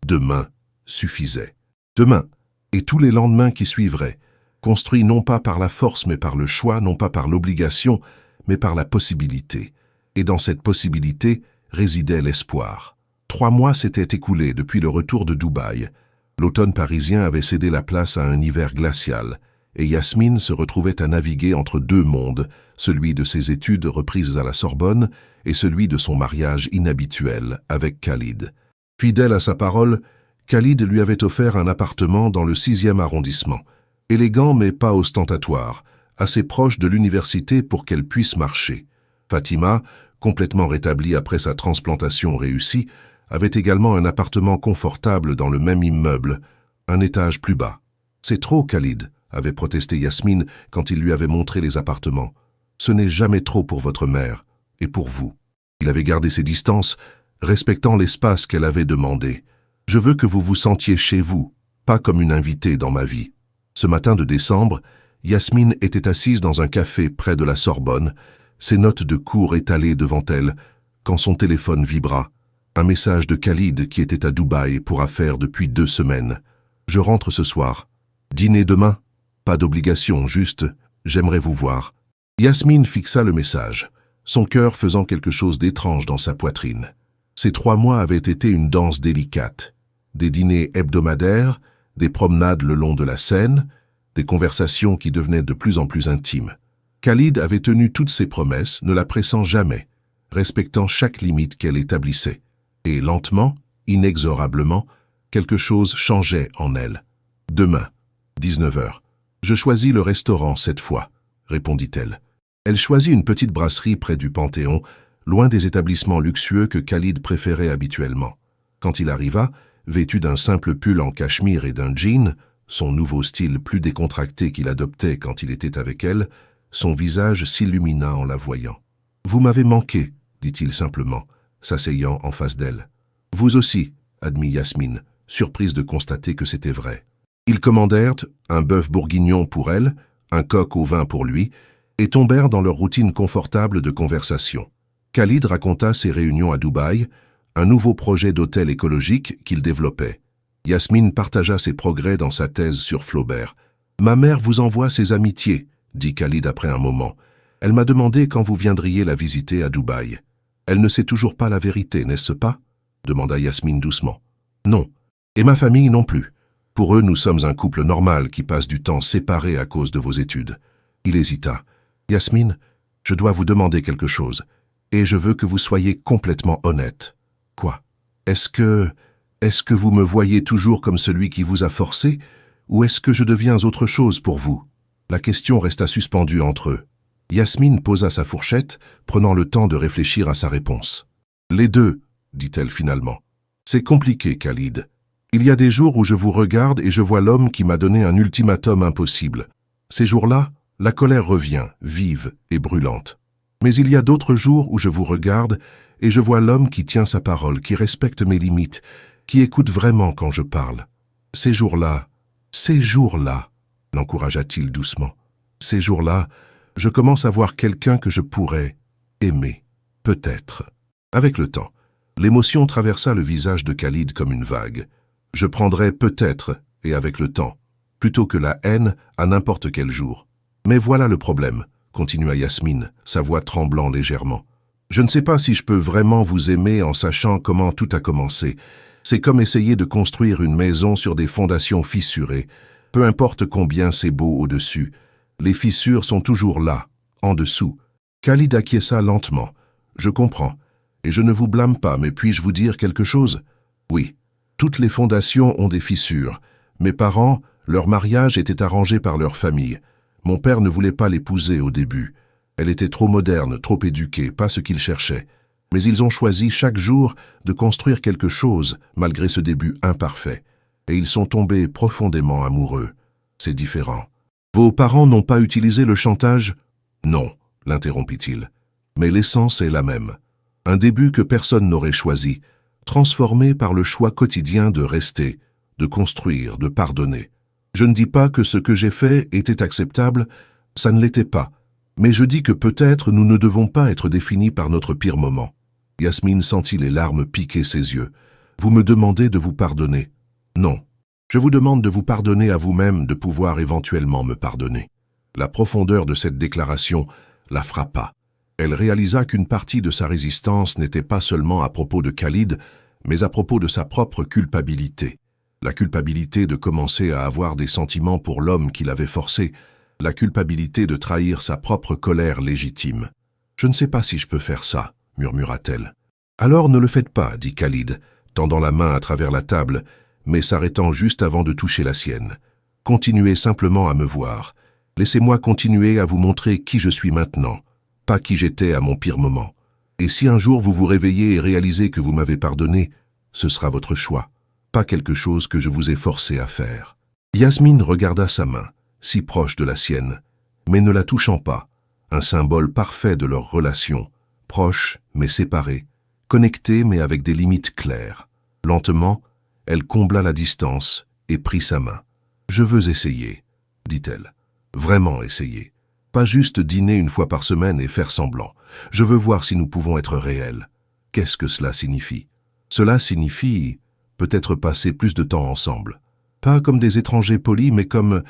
demain suffisait. Demain, et tous les lendemains qui suivraient, construits non pas par la force mais par le choix, non pas par l'obligation, mais par la possibilité. Et dans cette possibilité résidait l'espoir. 3 mois s'étaient écoulés depuis le retour de Dubaï. L'automne parisien avait cédé la place à un hiver glacial, et Yasmine se retrouvait à naviguer entre 2 mondes, celui de ses études reprises à la Sorbonne et celui de son mariage inhabituel avec Khalid. Fidèle à sa parole, Khalid lui avait offert un appartement dans le 6e arrondissement, élégant mais pas ostentatoire, assez proche de l'université pour qu'elle puisse marcher. Fatima, complètement rétablie après sa transplantation réussie, avait également un appartement confortable dans le même immeuble, un étage plus bas. « C'est trop, Khalid », avait protesté Yasmine quand il lui avait montré les appartements. « Ce n'est jamais trop pour votre mère, et pour vous. » Il avait gardé ses distances, respectant l'espace qu'elle avait demandé. « Je veux que vous vous sentiez chez vous, pas comme une invitée dans ma vie. » Ce matin de décembre, Yasmine était assise dans un café près de la Sorbonne, ses notes de cours étalées devant elle, quand son téléphone vibra. Un message de Khalid qui était à Dubaï pour affaires depuis 2 semaines. « Je rentre ce soir. Dîner demain? Pas d'obligation, juste « j'aimerais vous voir ». Yasmine fixa le message, son cœur faisant quelque chose d'étrange dans sa poitrine. Ces 3 mois avaient été une danse délicate. Des dîners hebdomadaires, des promenades le long de la Seine, des conversations qui devenaient de plus en plus intimes. Khalid avait tenu toutes ses promesses, ne la pressant jamais, respectant chaque limite qu'elle établissait. Et lentement, inexorablement, quelque chose changeait en elle. « Demain, 19h. Je choisis le restaurant cette fois, » répondit-elle. Elle choisit une petite brasserie près du Panthéon, loin des établissements luxueux que Khalid préférait habituellement. Quand il arriva, vêtu d'un simple pull en cachemire et d'un jean, son nouveau style plus décontracté qu'il adoptait quand il était avec elle, son visage s'illumina en la voyant. « Vous m'avez manqué, » dit-il simplement, s'asseyant en face d'elle. « Vous aussi, » admit Yasmine, surprise de constater que c'était vrai. Ils commandèrent un bœuf bourguignon pour elle, un coq au vin pour lui, et tombèrent dans leur routine confortable de conversation. Khalid raconta ses réunions à Dubaï, un nouveau projet d'hôtel écologique qu'il développait. Yasmine partagea ses progrès dans sa thèse sur Flaubert. « Ma mère vous envoie ses amitiés, » dit Khalid après un moment. « Elle m'a demandé quand vous viendriez la visiter à Dubaï. » « Elle ne sait toujours pas la vérité, n'est-ce pas ?» demanda Yasmine doucement. « Non, et ma famille non plus. Pour eux, nous sommes un couple normal qui passe du temps séparé à cause de vos études. » Il hésita. « Yasmine, je dois vous demander quelque chose, et je veux que vous soyez complètement honnête. »« Quoi ? Est-ce que vous me voyez toujours comme celui qui vous a forcé, ou est-ce que je deviens autre chose pour vous ?» La question resta suspendue entre eux. Yasmine posa sa fourchette, prenant le temps de réfléchir à sa réponse. « Les deux, » dit-elle finalement. « C'est compliqué, Khalid. Il y a des jours où je vous regarde et je vois l'homme qui m'a donné un ultimatum impossible. Ces jours-là, la colère revient, vive et brûlante. Mais il y a d'autres jours où je vous regarde et je vois l'homme qui tient sa parole, qui respecte mes limites, qui écoute vraiment quand je parle. Ces jours-là, l'encouragea-t-il doucement. Ces jours-là, je commence à voir quelqu'un que je pourrais aimer, peut-être. » Avec le temps, l'émotion traversa le visage de Khalid comme une vague. « Je prendrais peut-être, et avec le temps, plutôt que la haine à n'importe quel jour. Mais voilà le problème, » continua Yasmine, sa voix tremblant légèrement. « Je ne sais pas si je peux vraiment vous aimer en sachant comment tout a commencé. C'est comme essayer de construire une maison sur des fondations fissurées. Peu importe combien c'est beau au-dessus. Les fissures sont toujours là, en dessous. » Khalid acquiesça lentement. « Je comprends. Et je ne vous blâme pas, mais puis-je vous dire quelque chose ? » « Oui, Toutes les fondations ont des fissures. Mes parents, leur mariage était arrangé par leur famille. Mon père ne voulait pas l'épouser au début. Elle était trop moderne, trop éduquée, pas ce qu'il cherchait. Mais ils ont choisi chaque jour de construire quelque chose malgré ce début imparfait. Et ils sont tombés profondément amoureux. C'est différent. Vos parents n'ont pas utilisé le chantage? Non, l'interrompit-il. Mais l'essence est la même. Un début que personne n'aurait choisi, transformé par le choix quotidien de rester, de construire, de pardonner. Je ne dis pas que ce que j'ai fait était acceptable, ça ne l'était pas. Mais je dis que peut-être nous ne devons pas être définis par notre pire moment. Yasmine sentit les larmes piquer ses yeux. Vous me demandez de vous pardonner? Non. Je vous demande de vous pardonner à vous-même, de pouvoir éventuellement me pardonner. La profondeur de cette déclaration la frappa. Elle réalisa qu'une partie de sa résistance n'était pas seulement à propos de Khalid, mais à propos de sa propre culpabilité. La culpabilité de commencer à avoir des sentiments pour l'homme qui l'avait forcé, la culpabilité de trahir sa propre colère légitime. « Je ne sais pas si je peux faire ça », murmura-t-elle. « Alors ne le faites pas, dit Khalid, tendant la main à travers la table, mais s'arrêtant juste avant de toucher la sienne. « Continuez simplement à me voir. Laissez-moi continuer à vous montrer qui je suis maintenant, pas qui j'étais à mon pire moment. Et si un jour vous vous réveillez et réalisez que vous m'avez pardonné, ce sera votre choix, pas quelque chose que je vous ai forcé à faire. » Yasmine regarda sa main, si proche de la sienne, mais ne la touchant pas, un symbole parfait de leur relation, proche mais séparée, connectée mais avec des limites claires. Lentement, elle combla la distance et prit sa main. « Je veux essayer, » dit-elle. « Vraiment essayer. Pas juste dîner une fois par semaine et faire semblant. Je veux voir si nous pouvons être réels. » Qu'est-ce que cela signifie? Cela signifie peut-être passer plus de temps ensemble. Pas comme des étrangers polis, mais comme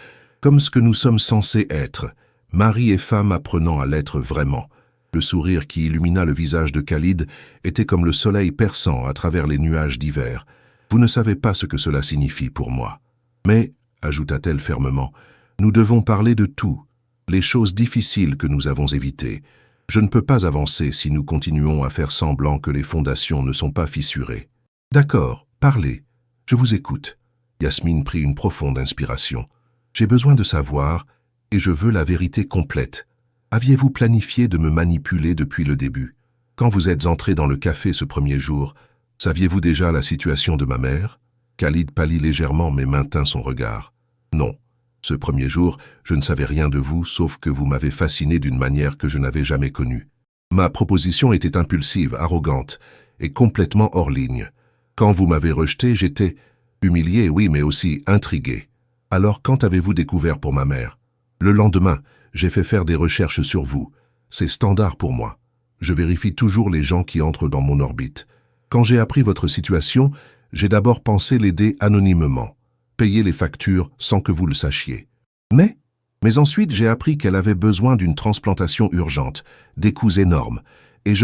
ce que nous sommes censés être, mari et femme apprenant à l'être vraiment. Le sourire qui illumina le visage de Khalid était comme le soleil perçant à travers les nuages d'hiver. Vous ne savez pas ce que cela signifie pour moi. Mais, ajouta-t-elle fermement, nous devons parler de tout, les choses difficiles que nous avons évitées. Je ne peux pas avancer si nous continuons à faire semblant que les fondations ne sont pas fissurées. D'accord, parlez, je vous écoute. Yasmine prit une profonde inspiration. J'ai besoin de savoir, et je veux la vérité complète. Aviez-vous planifié de me manipuler depuis le début? Quand vous êtes entré dans le café ce premier jour, saviez-vous déjà la situation de ma mère? Khalid pâlit légèrement mais maintint son regard. Non. Ce premier jour, je ne savais rien de vous, sauf que vous m'avez fasciné d'une manière que je n'avais jamais connue. Ma proposition était impulsive, arrogante et complètement hors ligne. Quand vous m'avez rejeté, j'étais humilié, oui, mais aussi intrigué. Alors quand avez-vous découvert pour ma mère? Le lendemain, j'ai fait faire des recherches sur vous. C'est standard pour moi. Je vérifie toujours les gens qui entrent dans mon orbite. Quand j'ai appris votre situation, j'ai d'abord pensé l'aider anonymement, payer les factures sans que vous le sachiez. Mais ensuite j'ai appris qu'elle avait besoin d'une transplantation urgente, des coûts énormes, et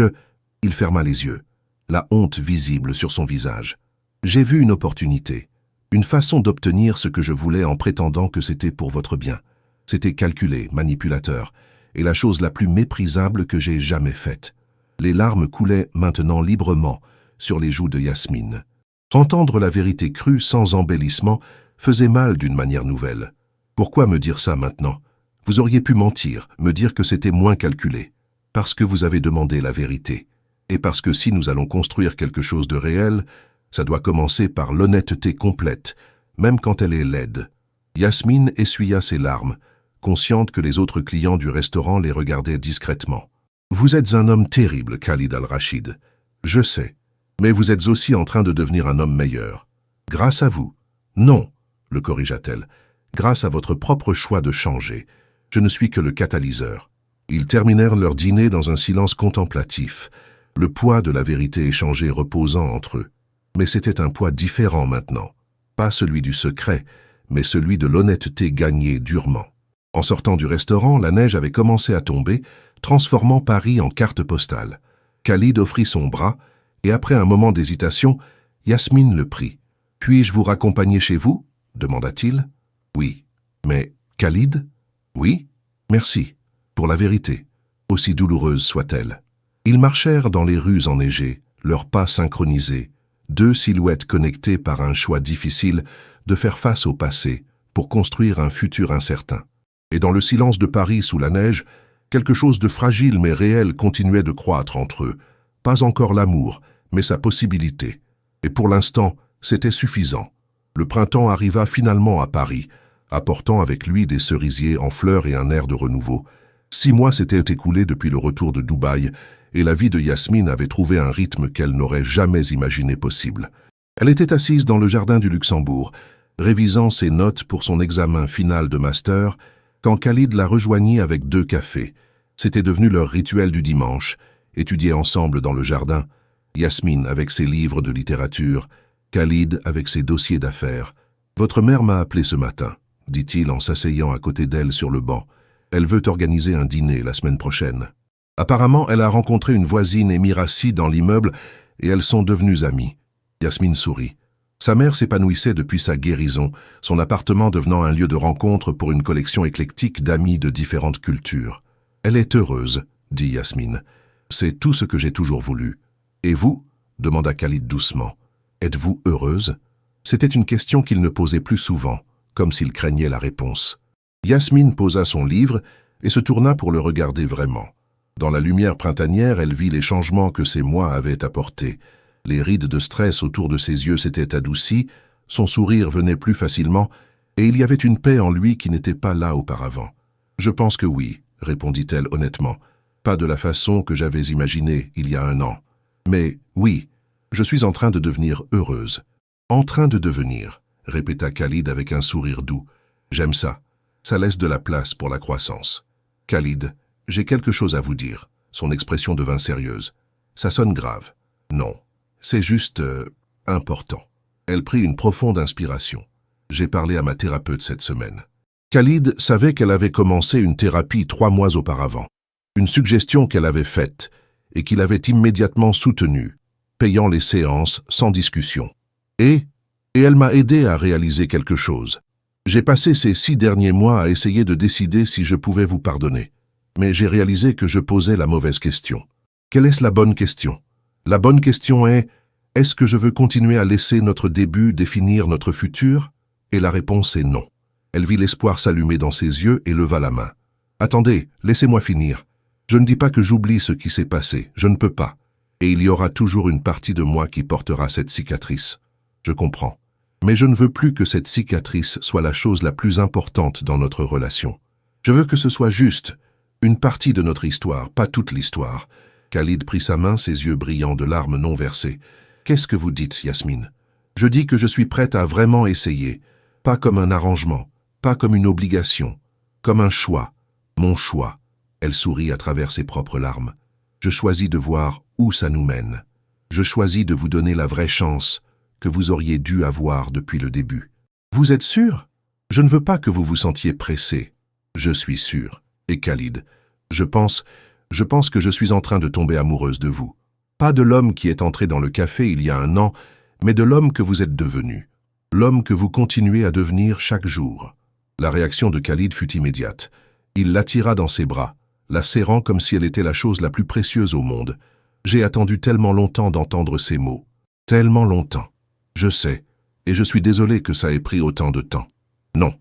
il ferma les yeux, la honte visible sur son visage. J'ai vu une opportunité, une façon d'obtenir ce que je voulais en prétendant que c'était pour votre bien. C'était calculé, manipulateur, et la chose la plus méprisable que j'ai jamais faite. Les larmes coulaient maintenant librement sur les joues de Yasmine. Entendre la vérité crue sans embellissement faisait mal d'une manière nouvelle. Pourquoi me dire ça maintenant? Vous auriez pu mentir, me dire que c'était moins calculé. Parce que vous avez demandé la vérité. Et parce que si nous allons construire quelque chose de réel, ça doit commencer par l'honnêteté complète, même quand elle est laide. Yasmine essuya ses larmes, consciente que les autres clients du restaurant les regardaient discrètement. « Vous êtes un homme terrible, Khalid Al-Rachid. Je sais. Mais vous êtes aussi en train de devenir un homme meilleur. Grâce à vous. Non, le corrigea-t-elle. Grâce à votre propre choix de changer. Je ne suis que le catalyseur. » Ils terminèrent leur dîner dans un silence contemplatif, le poids de la vérité échangée reposant entre eux. Mais c'était un poids différent maintenant. Pas celui du secret, mais celui de l'honnêteté gagnée durement. En sortant du restaurant, la neige avait commencé à tomber, transformant Paris en carte postale. Khalid offrit son bras, et après un moment d'hésitation, Yasmine le prit. « Puis-je vous raccompagner chez vous ?» demanda-t-il. « Oui. Mais Khalid ?»« Oui. Merci. Pour la vérité, aussi douloureuse soit-elle. » Ils marchèrent dans les rues enneigées, leurs pas synchronisés, deux silhouettes connectées par un choix difficile de faire face au passé pour construire un futur incertain. Et dans le silence de Paris sous la neige, quelque chose de fragile mais réel continuait de croître entre eux. Pas encore l'amour, mais sa possibilité. Et pour l'instant, c'était suffisant. Le printemps arriva finalement à Paris, apportant avec lui des cerisiers en fleurs et un air de renouveau. 6 mois s'étaient écoulés depuis le retour de Dubaï, et la vie de Yasmine avait trouvé un rythme qu'elle n'aurait jamais imaginé possible. Elle était assise dans le jardin du Luxembourg, révisant ses notes pour son examen final de master, quand Khalid la rejoignit avec 2 cafés. C'était devenu leur rituel du dimanche, étudier ensemble dans le jardin, Yasmine avec ses livres de littérature, Khalid avec ses dossiers d'affaires. « Votre mère m'a appelé ce matin », dit-il en s'asseyant à côté d'elle sur le banc. « Elle veut organiser un dîner la semaine prochaine. Apparemment, elle a rencontré une voisine Emirassi dans l'immeuble et elles sont devenues amies. » Yasmine sourit. Sa mère s'épanouissait depuis sa guérison, son appartement devenant un lieu de rencontre pour une collection éclectique d'amis de différentes cultures. « Elle est heureuse, » dit Yasmine. « C'est tout ce que j'ai toujours voulu. »« Et vous ?» demanda Khalid doucement. « Êtes-vous heureuse ?» C'était une question qu'il ne posait plus souvent, comme s'il craignait la réponse. Yasmine posa son livre et se tourna pour le regarder vraiment. Dans la lumière printanière, elle vit les changements que ces mois avaient apportés. Les rides de stress autour de ses yeux s'étaient adoucies, son sourire venait plus facilement, et il y avait une paix en lui qui n'était pas là auparavant. « Je pense que oui », répondit-elle honnêtement. « Pas de la façon que j'avais imaginée il y a 1 an. Mais oui, je suis en train de devenir heureuse. »« En train de devenir », répéta Khalid avec un sourire doux. « J'aime ça. Ça laisse de la place pour la croissance. »« Khalid, j'ai quelque chose à vous dire. » Son expression devint sérieuse. « Ça sonne grave. »« Non, c'est juste important. » Elle prit une profonde inspiration. « J'ai parlé à ma thérapeute cette semaine. » Khalid savait qu'elle avait commencé une thérapie 3 mois auparavant. Une suggestion qu'elle avait faite et qu'il avait immédiatement soutenue, payant les séances sans discussion. Et elle m'a aidé à réaliser quelque chose. J'ai passé ces 6 derniers mois à essayer de décider si je pouvais vous pardonner. Mais j'ai réalisé que je posais la mauvaise question. Quelle est la bonne question? La bonne question est, est-ce que je veux continuer à laisser notre début définir notre futur? Et la réponse est non. Elle vit l'espoir s'allumer dans ses yeux et leva la main. Attendez, laissez-moi finir. Je ne dis pas que j'oublie ce qui s'est passé, je ne peux pas. Et il y aura toujours une partie de moi qui portera cette cicatrice. Je comprends. Mais je ne veux plus que cette cicatrice soit la chose la plus importante dans notre relation. Je veux que ce soit juste, une partie de notre histoire, pas toute l'histoire. Khalid prit sa main, ses yeux brillants de larmes non versées. « Qu'est-ce que vous dites, Yasmine? Je dis que je suis prête à vraiment essayer, pas comme un arrangement, pas comme une obligation, comme un choix, mon choix. » Elle sourit à travers ses propres larmes. « Je choisis de voir où ça nous mène. Je choisis de vous donner la vraie chance que vous auriez dû avoir depuis le début. Vous êtes sûr? Je ne veux pas que vous vous sentiez pressé. Je suis sûr. Et Khalid, je pense que je suis en train de tomber amoureuse de vous. Pas de l'homme qui est entré dans le café il y a 1 an, mais de l'homme que vous êtes devenu. L'homme que vous continuez à devenir chaque jour. » La réaction de Khalid fut immédiate. Il l'attira dans ses bras, la serrant comme si elle était la chose la plus précieuse au monde. J'ai attendu tellement longtemps d'entendre ces mots. Tellement longtemps. Je sais, et je suis désolé que ça ait pris autant de temps. Non.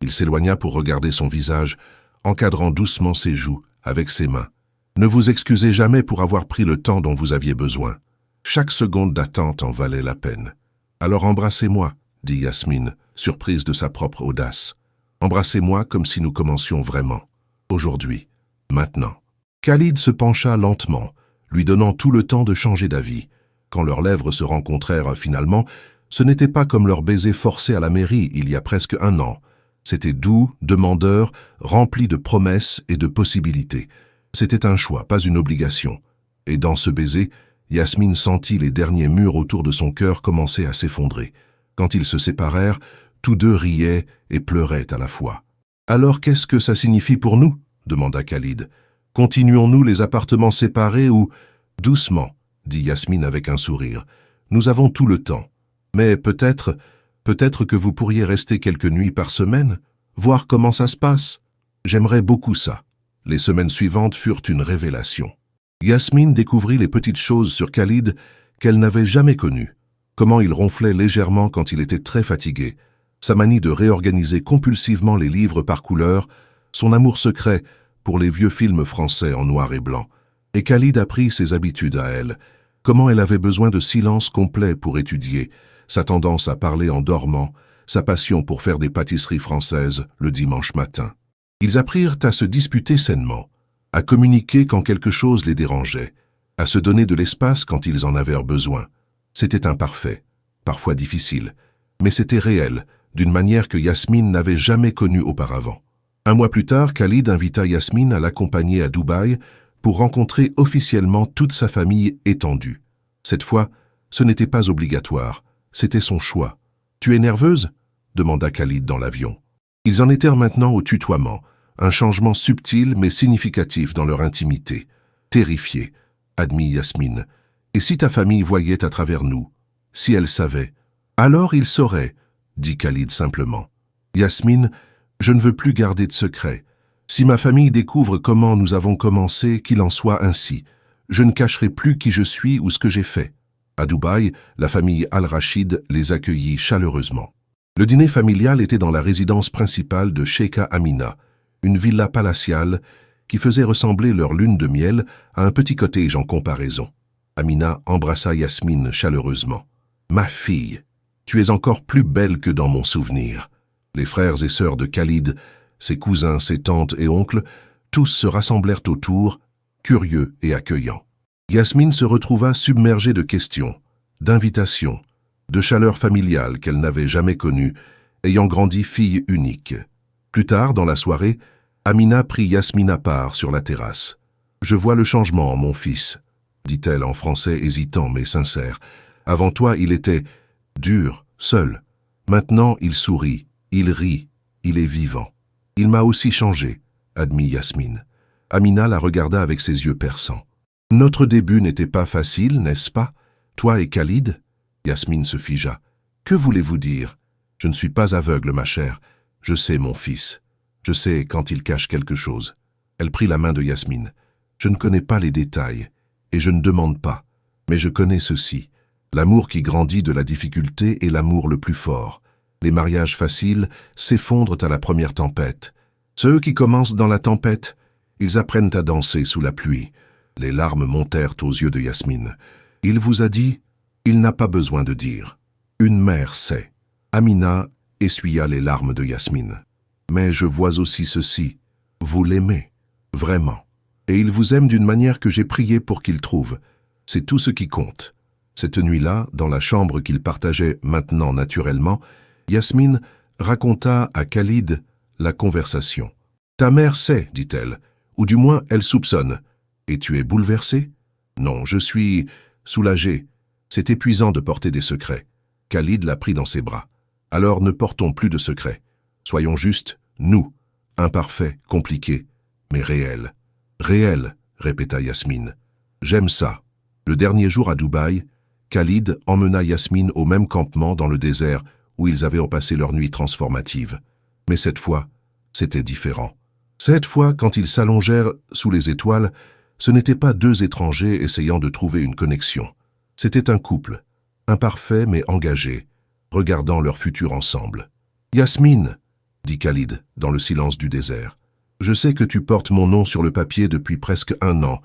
Il s'éloigna pour regarder son visage, encadrant doucement ses joues avec ses mains. Ne vous excusez jamais pour avoir pris le temps dont vous aviez besoin. Chaque seconde d'attente en valait la peine. Alors embrassez-moi, dit Yasmine, surprise de sa propre audace. Embrassez-moi comme si nous commencions vraiment. Aujourd'hui. Maintenant. Khalid se pencha lentement, lui donnant tout le temps de changer d'avis. Quand leurs lèvres se rencontrèrent finalement, ce n'était pas comme leur baiser forcé à la mairie il y a presque 1 an. C'était doux, demandeur, rempli de promesses et de possibilités. C'était un choix, pas une obligation. Et dans ce baiser, Yasmine sentit les derniers murs autour de son cœur commencer à s'effondrer. Quand ils se séparèrent, tous deux riaient et pleuraient à la fois. « Alors qu'est-ce que ça signifie pour nous ?» demanda Khalid. « Continuons-nous les appartements séparés ou… » « Doucement, dit Yasmine avec un sourire. « Nous avons tout le temps. Mais peut-être que vous pourriez rester quelques nuits par semaine, voir comment ça se passe. J'aimerais beaucoup ça. » Les semaines suivantes furent une révélation. Yasmine découvrit les petites choses sur Khalid qu'elle n'avait jamais connues. comment il ronflait légèrement quand il était très fatigué, sa manie de réorganiser compulsivement les livres par couleur, son amour secret pour les vieux films français en noir et blanc. Et Khalid apprit ses habitudes à elle, comment elle avait besoin de silence complet pour étudier, sa tendance à parler en dormant, sa passion pour faire des pâtisseries françaises le dimanche matin. Ils apprirent à se disputer sainement, à communiquer quand quelque chose les dérangeait, à se donner de l'espace quand ils en avaient besoin. C'était imparfait, parfois difficile, mais c'était réel, d'une manière que Yasmine n'avait jamais connue auparavant. Un mois plus tard, Khalid invita Yasmine à l'accompagner à Dubaï pour rencontrer officiellement toute sa famille étendue. Cette fois, ce n'était pas obligatoire, c'était son choix. « Tu es nerveuse ?» demanda Khalid dans l'avion. Ils en étaient maintenant au tutoiement, un changement subtil mais significatif dans leur intimité. « Terrifiée », admit Yasmine. « Et si ta famille voyait à travers nous? Si elle savait? »« Alors il saurait », dit Khalid simplement. « Yasmine, je ne veux plus garder de secret. Si ma famille découvre comment nous avons commencé, qu'il en soit ainsi. Je ne cacherai plus qui je suis ou ce que j'ai fait. » À Dubaï, la famille Al-Rachid les accueillit chaleureusement. Le dîner familial était dans la résidence principale de Sheikha Amina, une villa palatiale qui faisait ressembler leur lune de miel à un petit cottage en comparaison. Amina embrassa Yasmine chaleureusement. « Ma fille, tu es encore plus belle que dans mon souvenir. » Les frères et sœurs de Khalid, ses cousins, ses tantes et oncles, tous se rassemblèrent autour, curieux et accueillants. Yasmine se retrouva submergée de questions, d'invitations, de chaleur familiale qu'elle n'avait jamais connue, ayant grandi fille unique. Plus tard, dans la soirée, Amina prit Yasmine à part sur la terrasse. « Je vois le changement, mon fils, » dit-elle en français hésitant mais sincère. « Avant toi, il était dur, seul. Maintenant, il sourit, il rit, il est vivant. Il m'a aussi changé, » admit Yasmine. Amina la regarda avec ses yeux perçants. « Notre début n'était pas facile, n'est-ce pas? Toi et Khalid ?» Yasmine se figea. « Que voulez-vous dire? Je ne suis pas aveugle, ma chère. Je sais, mon fils. Je sais quand il cache quelque chose. » Elle prit la main de Yasmine. « Je ne connais pas les détails, et je ne demande pas. Mais je connais ceci. L'amour qui grandit de la difficulté est l'amour le plus fort. Les mariages faciles s'effondrent à la première tempête. Ceux qui commencent dans la tempête, ils apprennent à danser sous la pluie. » Les larmes montèrent aux yeux de Yasmine. « Il vous a dit? Il n'a pas besoin de dire. Une mère sait. » Amina essuya les larmes de Yasmine. « Mais je vois aussi ceci. Vous l'aimez, vraiment. Et il vous aime d'une manière que j'ai prié pour qu'il trouve. C'est tout ce qui compte. » Cette nuit-là, dans la chambre qu'ils partageaient maintenant naturellement, Yasmine raconta à Khalid la conversation. « Ta mère sait, dit-elle, ou du moins elle soupçonne. Et tu es bouleversé? » « Non, je suis soulagé. C'est épuisant de porter des secrets. » Khalid la prit dans ses bras. « Alors ne portons plus de secrets. Soyons justes, nous, imparfaits, compliqués, mais réels. »« Réels, » répéta Yasmine. « J'aime ça. » Le dernier jour à Dubaï, Khalid emmena Yasmine au même campement dans le désert où ils avaient passé leur nuit transformative. Mais cette fois, c'était différent. Cette fois, quand ils s'allongèrent sous les étoiles, ce n'étaient pas deux étrangers essayant de trouver une connexion. C'était un couple, imparfait mais engagé, regardant leur futur ensemble. « Yasmine, » dit Khalid dans le silence du désert, « je sais que tu portes mon nom sur le papier depuis presque 1 an,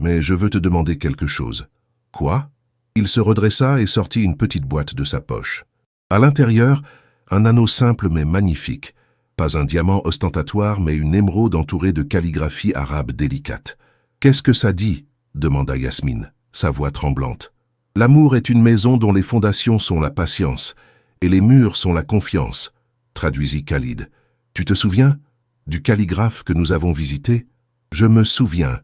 mais je veux te demander quelque chose. »« Quoi ?» Il se redressa et sortit une petite boîte de sa poche. À l'intérieur, un anneau simple mais magnifique, pas un diamant ostentatoire mais une émeraude entourée de calligraphie arabe délicate. « Qu'est-ce que ça dit ?» demanda Yasmine, sa voix tremblante. « L'amour est une maison dont les fondations sont la patience, et les murs sont la confiance, » traduisit Khalid. « Tu te souviens du calligraphe que nous avons visité? »« Je me souviens.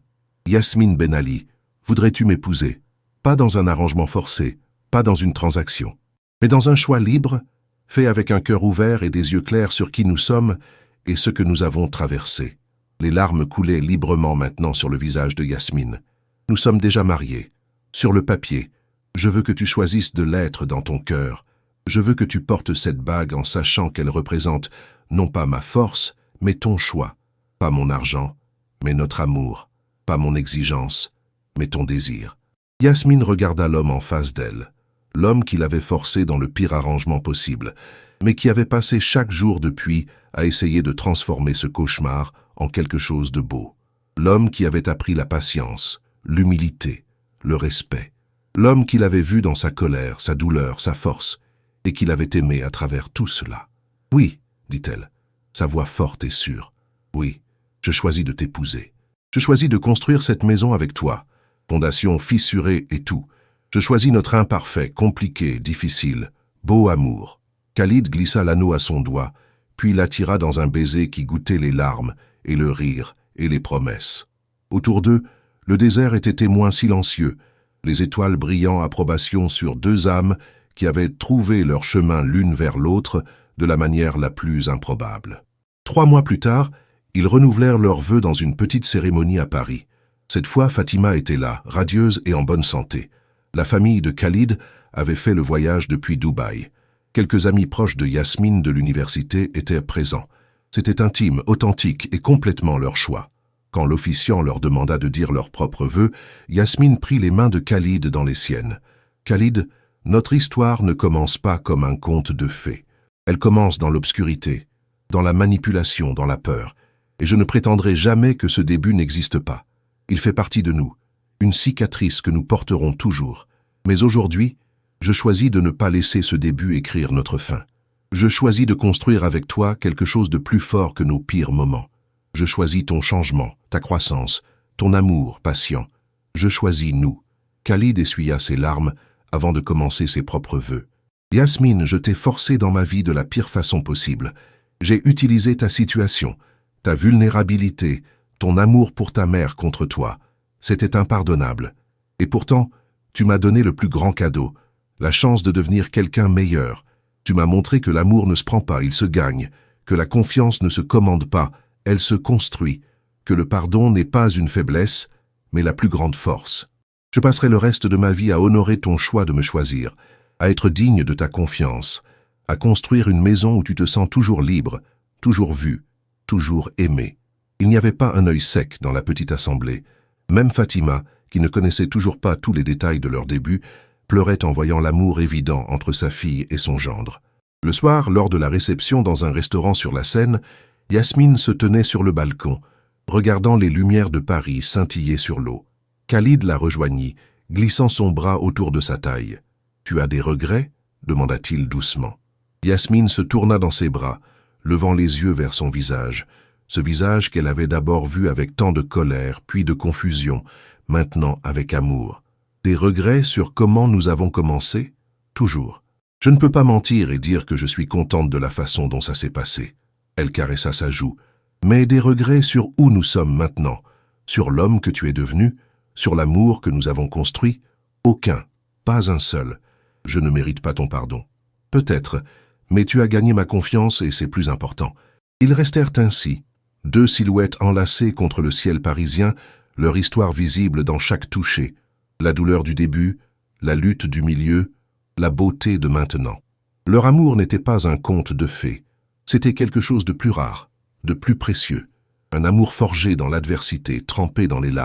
Yasmine Ben Ali, voudrais-tu m'épouser? Pas dans un arrangement forcé, pas dans une transaction, mais dans un choix libre, fait avec un cœur ouvert et des yeux clairs sur qui nous sommes et ce que nous avons traversé. » Les larmes coulaient librement maintenant sur le visage de Yasmine. « Nous sommes déjà mariés. Sur le papier, je veux que tu choisisses de l'être dans ton cœur. Je veux que tu portes cette bague en sachant qu'elle représente non pas ma force, mais ton choix. Pas mon argent, mais notre amour. Pas mon exigence, mais ton désir. » Yasmine regarda l'homme en face d'elle. l'homme qui l'avait forcé dans le pire arrangement possible, mais qui avait passé chaque jour depuis à essayer de transformer ce cauchemar en quelque chose de beau. L'homme qui avait appris la patience, l'humilité, le respect. L'homme qui l'avait vu dans sa colère, sa douleur, sa force, et qui l'avait aimé à travers tout cela. « Oui, dit-elle, sa voix forte et sûre. Oui, je choisis de t'épouser. Je choisis de construire cette maison avec toi. Fondation fissurée et tout. Je choisis notre imparfait, compliqué, difficile, beau amour. » Khalid glissa l'anneau à son doigt, puis l'attira dans un baiser qui goûtait les larmes et le rire et les promesses. Autour d'eux, le désert était témoin silencieux, les étoiles brillant approbation sur deux âmes qui avaient trouvé leur chemin l'une vers l'autre de la manière la plus improbable. 3 mois plus tard, ils renouvelèrent leurs vœux dans une petite cérémonie à Paris. Cette fois, Fatima était là, radieuse et en bonne santé. La famille de Khalid avait fait le voyage depuis Dubaï. Quelques amis proches de Yasmine de l'université étaient présents. C'était intime, authentique et complètement leur choix. Quand l'officiant leur demanda de dire leurs propres vœux, Yasmine prit les mains de Khalid dans les siennes. « Khalid, notre histoire ne commence pas comme un conte de fées. Elle commence dans l'obscurité, dans la manipulation, dans la peur. Et je ne prétendrai jamais que ce début n'existe pas. Il fait partie de nous, une cicatrice que nous porterons toujours. Mais aujourd'hui, je choisis de ne pas laisser ce début écrire notre fin. Je choisis de construire avec toi quelque chose de plus fort que nos pires moments. Je choisis ton changement, ta croissance, ton amour patient. Je choisis nous. » Khalid essuya ses larmes avant de commencer ses propres vœux. « Yasmine, je t'ai forcé dans ma vie de la pire façon possible. J'ai utilisé ta situation, ta vulnérabilité, ton amour pour ta mère contre toi. C'était impardonnable. Et pourtant, tu m'as donné le plus grand cadeau, la chance de devenir quelqu'un meilleur. Tu m'as montré que l'amour ne se prend pas, il se gagne, que la confiance ne se commande pas, elle se construit, que le pardon n'est pas une faiblesse, mais la plus grande force. Je passerai le reste de ma vie à honorer ton choix de me choisir, à être digne de ta confiance, à construire une maison où tu te sens toujours libre, toujours vu, toujours aimé. » Il n'y avait pas un œil sec dans la petite assemblée. Même Fatima, qui ne connaissait toujours pas tous les détails de leur début, pleurait en voyant l'amour évident entre sa fille et son gendre. Le soir, lors de la réception dans un restaurant sur la Seine, Yasmine se tenait sur le balcon, regardant les lumières de Paris scintiller sur l'eau. Khalid la rejoignit, glissant son bras autour de sa taille. « Tu as des regrets ?» demanda-t-il doucement. Yasmine se tourna dans ses bras, levant les yeux vers son visage, ce visage qu'elle avait d'abord vu avec tant de colère, puis de confusion, maintenant avec amour. Des regrets sur comment nous avons commencé? Toujours. Je ne peux pas mentir et dire que je suis contente de la façon dont ça s'est passé. Elle caressa sa joue. Mais des regrets sur où nous sommes maintenant, sur l'homme que tu es devenu, sur l'amour que nous avons construit? Aucun, pas un seul. Je ne mérite pas ton pardon. Peut-être, mais tu as gagné ma confiance et c'est plus important. Ils restèrent ainsi, 2 silhouettes enlacées contre le ciel parisien, leur histoire visible dans chaque toucher. La douleur du début, la lutte du milieu, la beauté de maintenant. Leur amour n'était pas un conte de fées, c'était quelque chose de plus rare, de plus précieux, un amour forgé dans l'adversité, trempé dans les larmes.